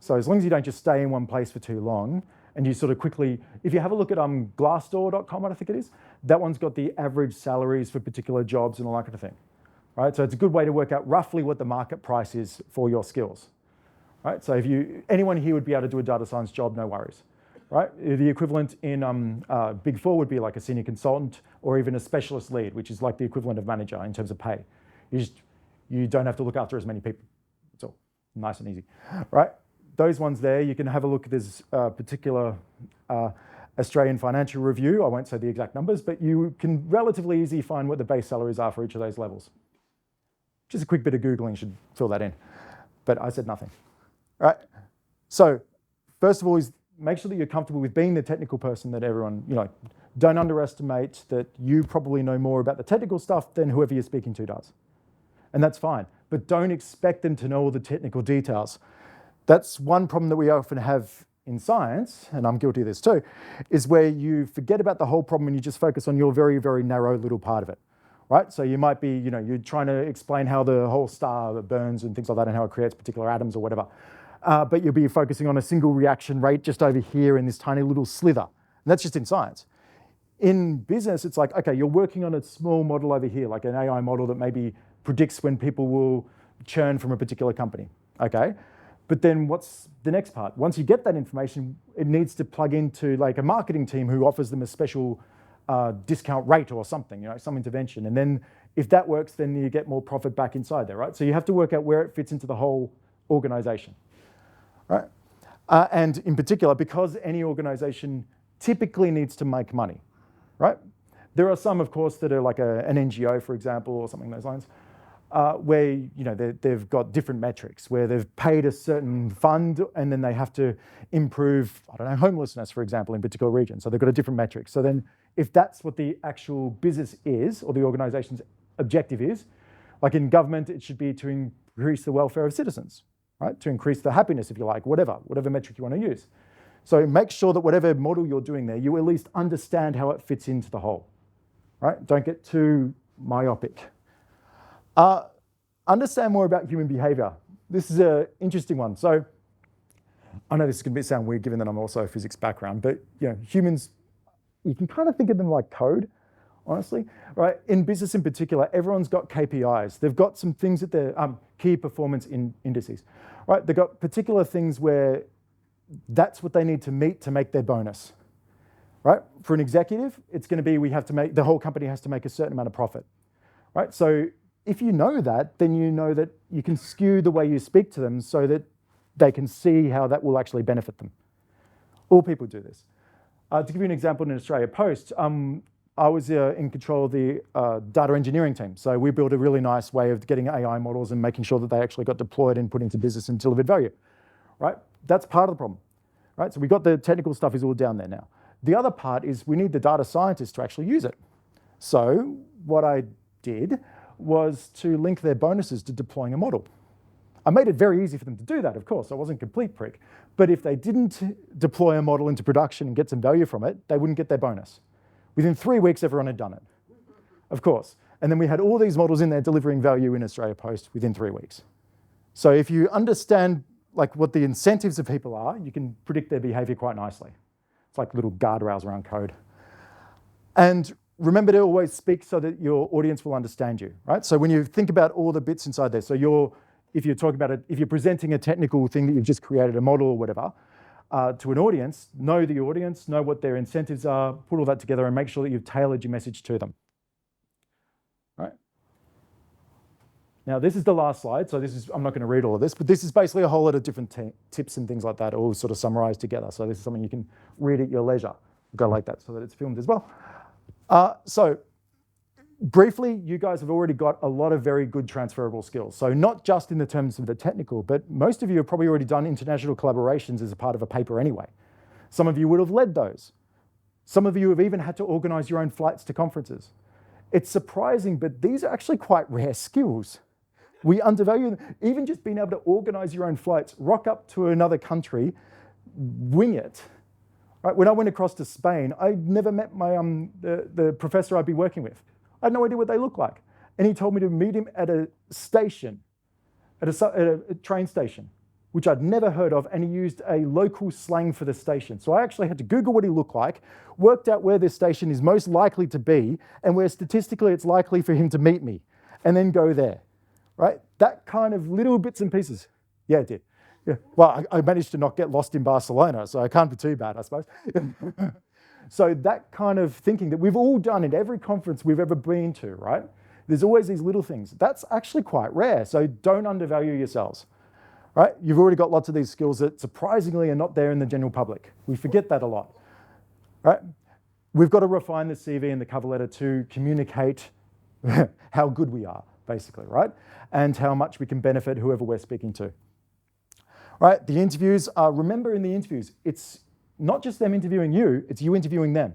So as long as you don't just stay in one place for too long, and you sort of quickly, if you have a look at glassdoor.com, I think it is, that one's got the average salaries for particular jobs and all that kind of thing, right? So it's a good way to work out roughly what the market price is for your skills, right? So if anyone here would be able to do a data science job, no worries. Right? The equivalent in Big Four would be like a senior consultant or even a specialist lead, which is like the equivalent of manager in terms of pay. You don't have to look after as many people. It's all nice and easy, right? Those ones there, you can have a look at this particular Australian Financial Review. I won't say the exact numbers, but you can relatively easily find what the base salaries are for each of those levels. Just a quick bit of Googling should fill that in, but I said nothing, right? So first of all is make sure that you're comfortable with being the technical person that everyone, don't underestimate that you probably know more about the technical stuff than whoever you're speaking to does. And that's fine, but don't expect them to know all the technical details. That's one problem that we often have in science, and I'm guilty of this too, is where you forget about the whole problem and you just focus on your very, very narrow little part of it, right? So you might be, you're trying to explain how the whole star burns and things like that and how it creates particular atoms or whatever. But you'll be focusing on a single reaction rate just over here in this tiny little slither. And that's just in science. In business, it's like, okay, you're working on a small model over here, like an AI model that maybe predicts when people will churn from a particular company, okay? But then what's the next part? Once you get that information, it needs to plug into like a marketing team who offers them a special discount rate or something, some intervention. And then if that works, then you get more profit back inside there, right? So you have to work out where it fits into the whole organization, right? And in particular, because any organization typically needs to make money, right? There are some, of course, that are like an NGO, for example, or something along those lines, where they've got different metrics, where they've paid a certain fund and then they have to improve, I don't know, homelessness, for example, in particular regions. So they've got a different metric. So then if that's what the actual business is, or the organization's objective is, like in government, it should be to increase the welfare of citizens, right? To increase the happiness, if you like, whatever metric you want to use. So make sure that whatever model you're doing there, you at least understand how it fits into the whole, right? Don't get too myopic. Understand more about human behavior. This is an interesting one. So I know this is going to sound weird given that I'm also a physics background, but humans, you can kind of think of them like code, honestly, right? In business in particular, everyone's got KPIs. They've got some things that they're key performance indices, right? They've got particular things where that's what they need to meet to make their bonus, right? For an executive, it's going to be the whole company has to make a certain amount of profit, right? So if you know that, then you know that you can skew the way you speak to them so that they can see how that will actually benefit them. All people do this. To give you an example, in Australia Post, I was in control of the data engineering team. So we built a really nice way of getting AI models and making sure that they actually got deployed and put into business and delivered value, right? That's part of the problem, right? So we got the technical stuff is all down there now. The other part is we need the data scientists to actually use it. So what I did was to link their bonuses to deploying a model. I made it very easy for them to do that, of course. I wasn't a complete prick. But if they didn't deploy a model into production and get some value from it, they wouldn't get their bonus. Within 3 weeks, everyone had done it, of course. And then we had all these models in there delivering value in Australia Post within 3 weeks. So if you understand like what the incentives of people are, you can predict their behavior quite nicely. It's like little guardrails around code. And remember to always speak so that your audience will understand you, right? So when you think about all the bits inside there, so if you're talking about it, if you're presenting a technical thing that you've just created, a model or whatever, to an audience, know the audience, know what their incentives are, put all that together and make sure that you've tailored your message to them, right? Now this is the last slide, so I'm not going to read all of this, but this is basically a whole lot of different tips and things like that, all sort of summarized together. So this is something you can read at your leisure. Go like that so that it's filmed as well. So briefly, you guys have already got a lot of very good transferable skills. So not just in the terms of the technical, but most of you have probably already done international collaborations as a part of a paper anyway. Some of you would have led those. Some of you have even had to organize your own flights to conferences. It's surprising, but these are actually quite rare skills. We undervalue them. Even just being able to organize your own flights, rock up to another country, wing it. Right? When I went across to Spain, I never met the professor I'd be working with. I had no idea what they look like. And he told me to meet him at a station, at a train station, which I'd never heard of, and he used a local slang for the station. So I actually had to Google what he looked like, worked out where this station is most likely to be, and where statistically it's likely for him to meet me, and then go there, right? That kind of little bits and pieces. Yeah, it did. Yeah. Well, I managed to not get lost in Barcelona, so I can't be too bad, I suppose. So that kind of thinking that we've all done at every conference we've ever been to, right? There's always these little things. That's actually quite rare, so don't undervalue yourselves, right? You've already got lots of these skills that surprisingly are not there in the general public. We forget that a lot, right? We've got to refine the CV and the cover letter to communicate how good we are, basically, right? And how much we can benefit whoever we're speaking to. Right, the interviews, remember in the interviews, it's not just them interviewing you, it's you interviewing them.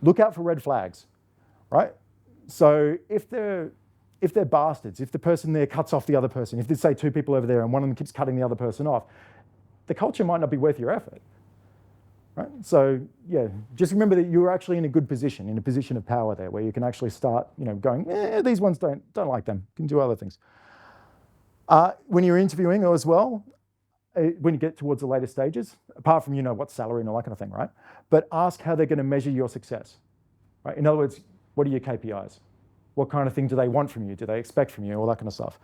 Look out for red flags, right? So if they're bastards, if the person there cuts off the other person, if there's say 2 people over there and one of them keeps cutting the other person off, the culture might not be worth your effort. Right? So yeah, just remember that you're actually in a good position, in a position of power there, where you can actually start, going, these ones don't like them, can do other things. When you're interviewing as well, when you get towards the later stages, apart from what salary and all that kind of thing, right? But ask how they're going to measure your success, right? In other words, what are your KPIs? What kind of thing do they want from you? Do they expect from you? All that kind of stuff.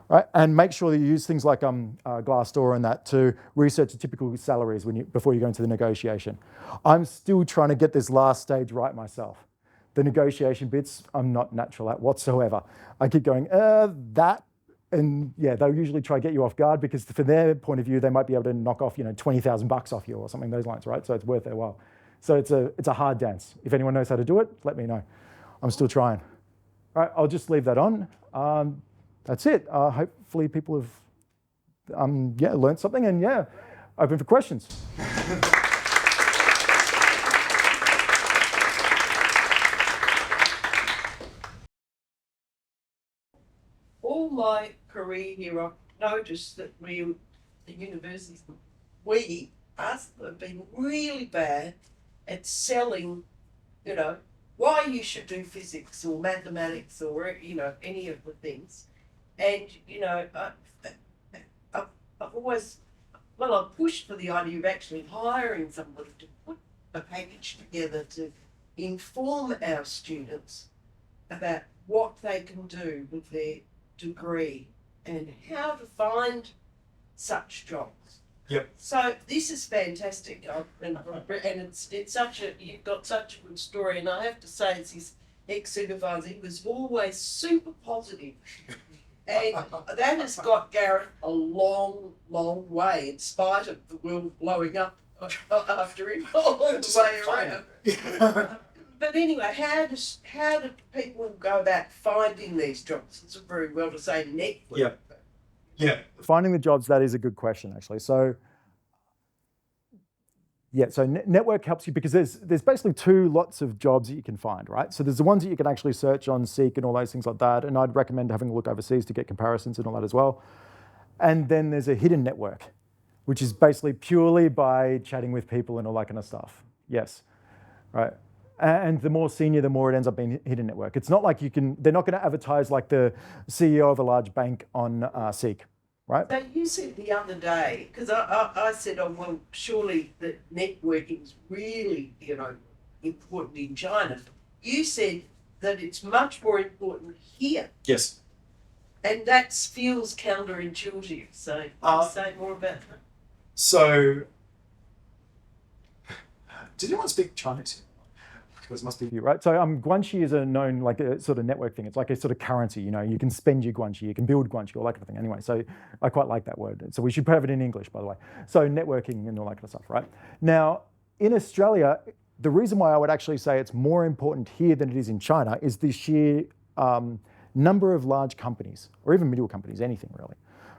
Right? And make sure that you use things like Glassdoor and that to research the typical salaries before you go into the negotiation. I'm still trying to get this last stage right myself. The negotiation bits, I'm not natural at whatsoever. I keep going, that, and yeah, they'll usually try to get you off guard because from their point of view, they might be able to knock off, $20,000 off you or something those lines, right? So it's worth their while. So it's a hard dance. If anyone knows how to do it, let me know. I'm still trying. All right, I'll just leave that on. That's it. Hopefully people have learned something, and open for questions.
All my career here, I've noticed that the universities, us, have been really bad at selling, why you should do physics or mathematics or, any of the things. And, I've always, I've pushed for the idea of actually hiring somebody to put a package together to inform our students about what they can do with their degree and how to find such jobs.
Yep.
So this is fantastic, and it's such you've got such a good story, and I have to say, as his ex-supervisor, he was always super positive. And that has got Gareth a long, long way, in spite of the world blowing up after him all the way around. But anyway, how do people go about finding these jobs? It's very well to say network.
Yeah.
Finding the jobs, that is a good question, actually. So network helps you because there's basically two lots of jobs that you can find, right? So there's the ones that you can actually search on Seek and all those things like that, and I'd recommend having a look overseas to get comparisons and all that as well. And then there's a hidden network, which is basically purely by chatting with people and all that kind of stuff. Yes, right. And the more senior, the more it ends up being hidden network. It's not like they're not going to advertise like the CEO of a large bank on Seek. Right.
So you said the other day, because I said, well, surely that networking is really, important in China. You said that it's much more important here,
Yes.
and that feels counterintuitive. So can you say more about that?
So, did anyone speak Chinese? Because it must be.
Right. So guanxi is a known like a sort of network thing. It's like a sort of currency. You can spend your guanxi, you can build guanxi, all that kind of thing. Anyway, so I quite like that word. So we should have it in English, by the way. So networking and all that kind of stuff, right? Now, in Australia, the reason why I would actually say it's more important here than it is in China is the sheer number of large companies, or even middle companies, anything really.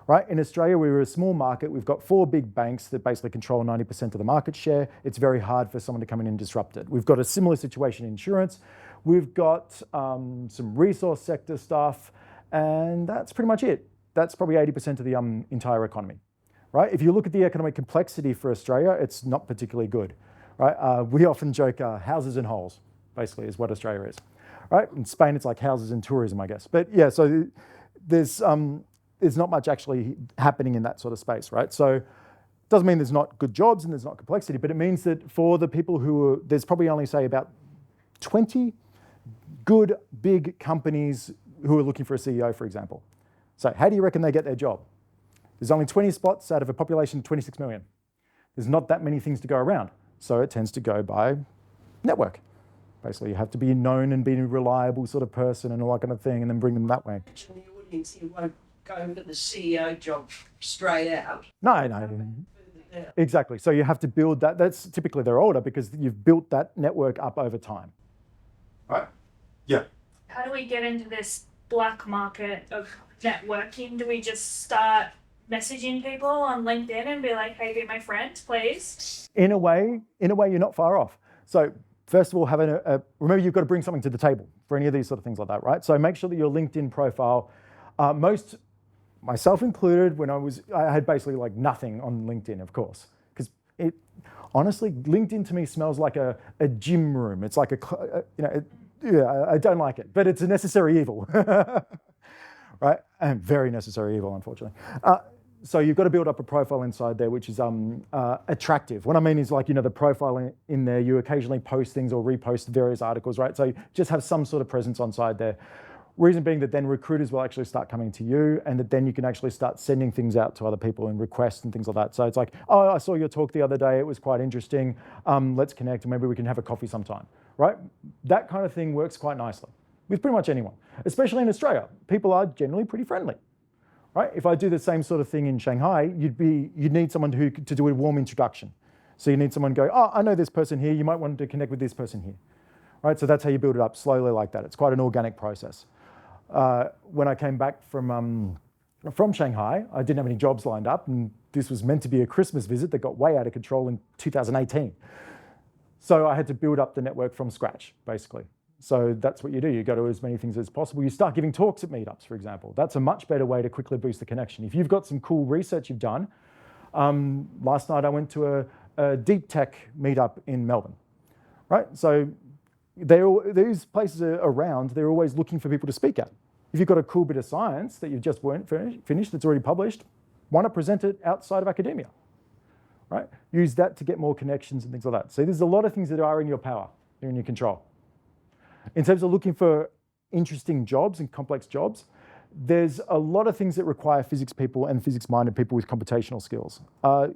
Right? In Australia, we're a small market. We've got 4 big banks that basically control 90% of the market share. It's very hard for someone to come in and disrupt it. We've got a similar situation in insurance. We've got some resource sector stuff, and that's pretty much it. That's probably 80% of the entire economy. Right? If you look at the economic complexity for Australia, it's not particularly good. Right? We often joke houses and holes, basically, is what Australia is. Right? In Spain, it's like houses and tourism, I guess. But yeah, so there's not much actually happening in that sort of space, right? So it doesn't mean there's not good jobs and there's not complexity, but it means that for the people there's probably only say about 20 good big companies who are looking for a CEO, for example. So how do you reckon they get their job? There's only 20 spots out of a population of 26 million. There's not that many things to go around. So it tends to go by network. Basically, you have to be known and be a reliable sort of person and all that kind of thing, and then bring them that way.
Actually, the audience here won't go for the CEO job straight out.
No. Exactly. So you have to build that. That's typically they're older because you've built that network up over time.
Right? Yeah.
How do we get into this black market of networking? Do we just start messaging people on LinkedIn and be like, hey, be my friend, please?
In a way, you're not far off. So first of all, remember you've got to bring something to the table for any of these sort of things like that, right? So make sure that your LinkedIn profile, most myself included, when I had basically like nothing on LinkedIn, of course, because honestly, LinkedIn to me smells like a gym room. It's like I don't like it, but it's a necessary evil, right? And very necessary evil, unfortunately. So you've got to build up a profile inside there, which is attractive. What I mean is like, the profile in there, you occasionally post things or repost various articles, right? So just have some sort of presence on side there. Reason being that then recruiters will actually start coming to you, and that then you can actually start sending things out to other people and requests and things like that. So it's like, oh, I saw your talk the other day. It was quite interesting. Let's connect and maybe we can have a coffee sometime, right? That kind of thing works quite nicely with pretty much anyone, especially in Australia. People are generally pretty friendly. Right? If I do the same sort of thing in Shanghai, you'd need someone to do a warm introduction. So you need someone to go, oh, I know this person here. You might want to connect with this person here. Right? So that's how you build it up slowly like that. It's quite an organic process. When I came back from Shanghai, I didn't have any jobs lined up, and this was meant to be a Christmas visit that got way out of control in 2018. So I had to build up the network from scratch, basically. So that's what you do. You go to as many things as possible. You start giving talks at meetups, for example. That's a much better way to quickly boost the connection. If you've got some cool research you've done, last night I went to a deep tech meetup in Melbourne, right? So these places are around. They're always looking for people to speak at. If you've got a cool bit of science that you just weren't finished, that's already published, why not present it outside of academia, right? Use that to get more connections and things like that. So there's a lot of things that are in your power, they're in your control. In terms of looking for interesting jobs and complex jobs, there's a lot of things that require physics people and physics-minded people with computational skills.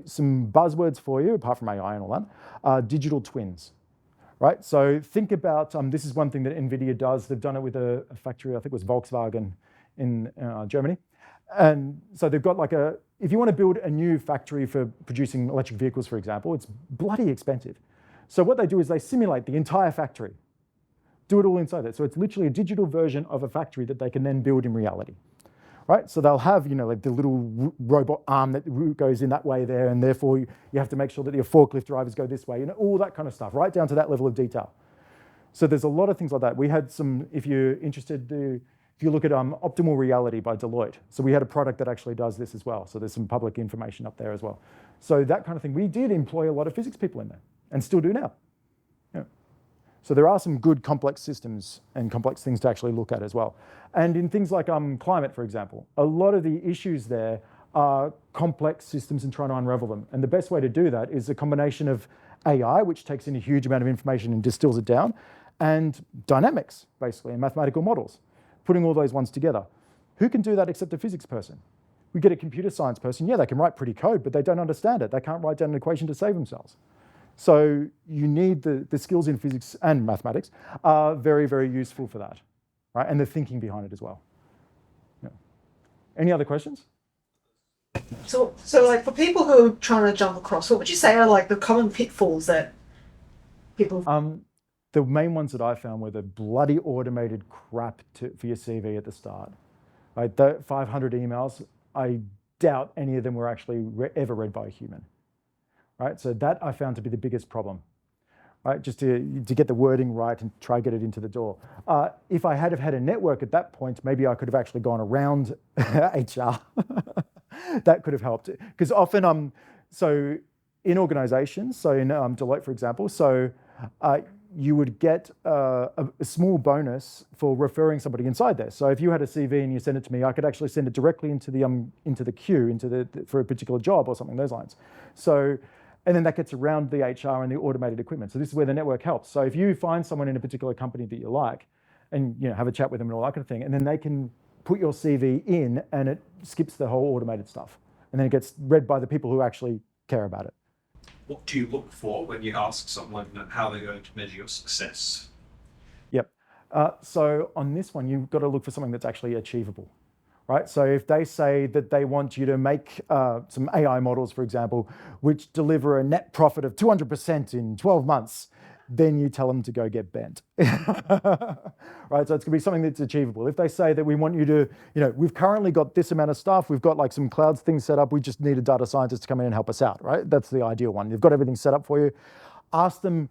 Some buzzwords for you, apart from AI and all that, digital twins, right? So think about, this is one thing that NVIDIA does. They've done it with a factory, I think it was Volkswagen in Germany. And so they've got like if you want to build a new factory for producing electric vehicles, for example, it's bloody expensive. So what they do is they simulate the entire factory. Do it all inside there. So it's literally a digital version of a factory that they can then build in reality, right? So they'll have, like the little robot arm that goes in that way there, and therefore you have to make sure that your forklift drivers go this way, all that kind of stuff, right down to that level of detail. So there's a lot of things like that. We had some, if you're interested, if you look at Optimal Reality by Deloitte. So we had a product that actually does this as well. So there's some public information up there as well. So that kind of thing. We did employ a lot of physics people in there, and still do now. So there are some good complex systems and complex things to actually look at as well. And in things like climate, for example, a lot of the issues there are complex systems and trying to unravel them. And the best way to do that is a combination of AI, which takes in a huge amount of information and distills it down, and dynamics, basically, and mathematical models, putting all those ones together. Who can do that except a physics person? We get a computer science person, yeah, they can write pretty code, but they don't understand it. They can't write down an equation to save themselves. So you need the skills in physics and mathematics are very, very useful for that, right? And the thinking behind it as well. Yeah. Any other questions?
So like for people who are trying to jump across, what would you say are like the common pitfalls that people?
The main ones that I found were the bloody automated crap for your CV at the start. Right? The 500 emails, I doubt any of them were actually ever read by a human. Right? So that I found to be the biggest problem, right? Just to get the wording right and try to get it into the door. If I had have had a network at that point, maybe I could have actually gone around HR. That could have helped. Because often, so in organizations, so in Deloitte, for example, so you would get a small bonus for referring somebody inside there. So if you had a CV and you send it to me, I could actually send it directly into the queue, for a particular job or something along those lines. So, and then that gets around the HR and the automated equipment. So this is where the network helps. So if you find someone in a particular company that you like, and have a chat with them and all that kind of thing, and then they can put your CV in, and it skips the whole automated stuff, and then it gets read by the people who actually care about it.
What do you look for when you ask someone how they're going to measure your success?
Yep. So on this one, you've got to look for something that's actually achievable. Right? So if they say that they want you to make some AI models, for example, which deliver a net profit of 200% in 12 months, then you tell them to go get bent. Right? So it's gonna be something that's achievable. If they say that we want you to, we've currently got this amount of stuff, we've got like some clouds things set up, we just need a data scientist to come in and help us out, right? That's the ideal one. You've got everything set up for you. Ask them,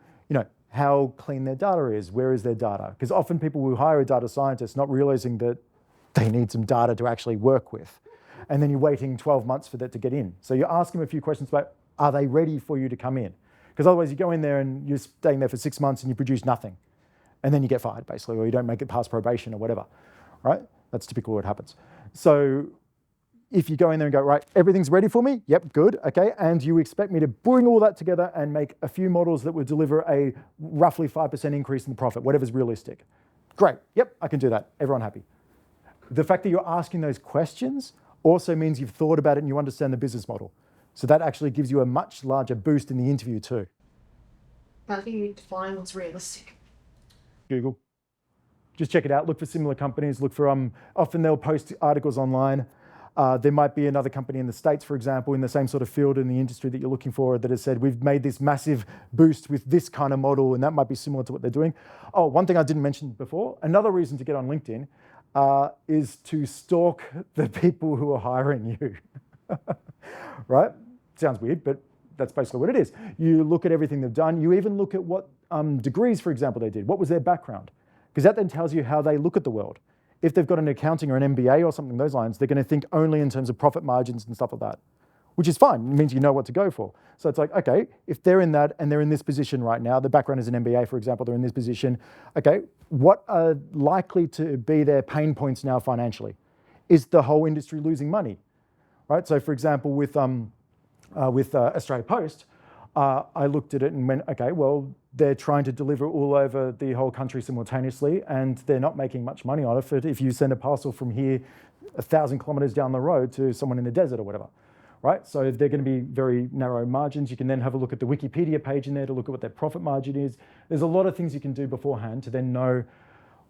how clean their data is, where is their data? Because often people will hire a data scientist not realizing that they need some data to actually work with, and then you're waiting 12 months for that to get in. So you ask them a few questions about, are they ready for you to come in? Because otherwise you go in there and you're staying there for 6 months and you produce nothing. And then you get fired, basically, or you don't make it past probation or whatever, right? That's typically what happens. So if you go in there and go, right, everything's ready for me? Yep, good, okay. And you expect me to bring all that together and make a few models that would deliver a roughly 5% increase in the profit, whatever's realistic. Great, yep, I can do that. Everyone happy. The fact that you're asking those questions also means you've thought about it and you understand the business model. So that actually gives you a much larger boost in the interview too.
How do you define what's realistic?
Google. Just check it out. Look for similar companies. Look for, often they'll post articles online. There might be another company in the States, for example, in the same sort of field in the industry that you're looking for that has said, we've made this massive boost with this kind of model, and that might be similar to what they're doing. Oh, one thing I didn't mention before, another reason to get on LinkedIn is to stalk the people who are hiring you, right? Sounds weird, but that's basically what it is. You look at everything they've done. You even look at what degrees, for example, they did. What was their background? Because that then tells you how they look at the world. If they've got an accounting or an MBA or something those lines, they're going to think only in terms of profit margins and stuff like that, which is fine. It means you know what to go for. So it's like, okay, if they're in that and they're in this position right now, the background is an MBA, for example, they're in this position, okay, what are likely to be their pain points now financially? Is the whole industry losing money, right? So for example, with Australia Post, I looked at it and went, okay, well, they're trying to deliver all over the whole country simultaneously, and they're not making much money on it if you send a parcel from here 1,000 kilometers down the road to someone in the desert or whatever, right? So they're going to be very narrow margins. You can then have a look at the Wikipedia page in there to look at what their profit margin is. There's a lot of things you can do beforehand to then know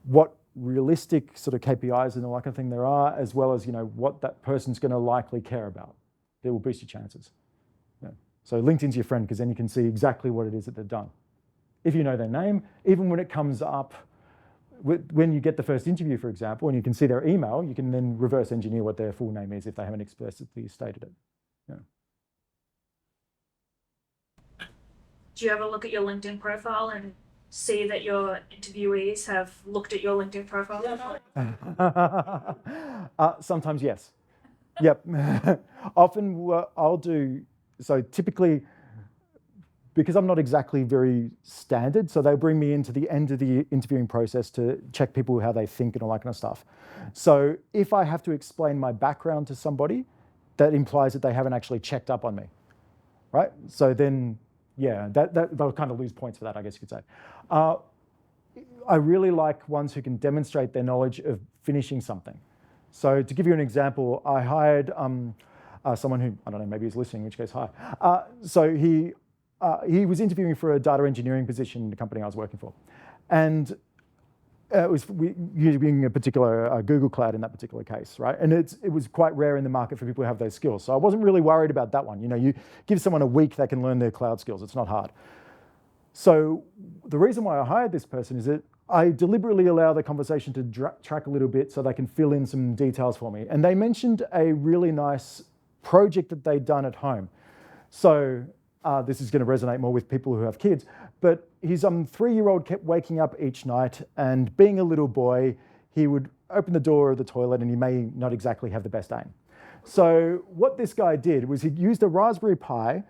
what realistic sort of KPIs and all that kind of thing there are, as well as, you know, what that person's going to likely care about. It will boost your chances. Yeah. So LinkedIn's your friend, because then you can see exactly what it is that they've done. If you know their name, even when it comes up, when you get the first interview, for example, and you can see their email, you can then reverse engineer what their full name is if they haven't explicitly stated it. Yeah.
Do you ever look at your LinkedIn profile and see that your interviewees have looked at your LinkedIn profile?
Sometimes, yes. Yep. Often what I'll do, so typically, because I'm not exactly very standard, so they'll bring me into the end of the interviewing process to check people how they think and all that kind of stuff. So if I have to explain my background to somebody, that implies that they haven't actually checked up on me, right? So then, yeah, they'll kind of lose points for that, I guess you could say. I really like ones who can demonstrate their knowledge of finishing something. So to give you an example, I hired someone who, I don't know, maybe he's listening, in which case, hi. So he was interviewing for a data engineering position in the company I was working for. And it was using a particular Google Cloud in that particular case, right? And it was quite rare in the market for people who have those skills. So I wasn't really worried about that one. You know, you give someone a week, they can learn their cloud skills. It's not hard. So the reason why I hired this person is that I deliberately allow the conversation to track a little bit so they can fill in some details for me. And they mentioned a really nice project that they'd done at home. So this is going to resonate more with people who have kids, but his 3-year-old kept waking up each night, and being a little boy, he would open the door of the toilet and he may not exactly have the best aim. So what this guy did was he used a Raspberry Pi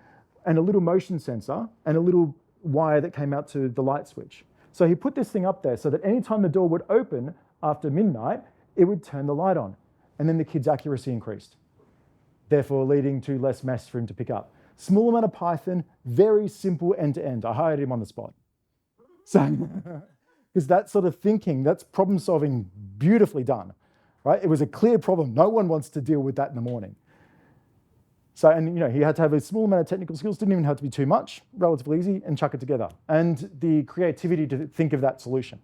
and a little motion sensor and a little wire that came out to the light switch. So he put this thing up there so that anytime the door would open after midnight, it would turn the light on. And then the kid's accuracy increased, therefore leading to less mess for him to pick up. Small amount of Python, very simple end-to-end. I hired him on the spot. So, because that sort of thinking, that's problem solving beautifully done, right? It was a clear problem. No one wants to deal with that in the morning. So, and you know, he had to have a small amount of technical skills, didn't even have to be too much, relatively easy, and chuck it together. And the creativity to think of that solution.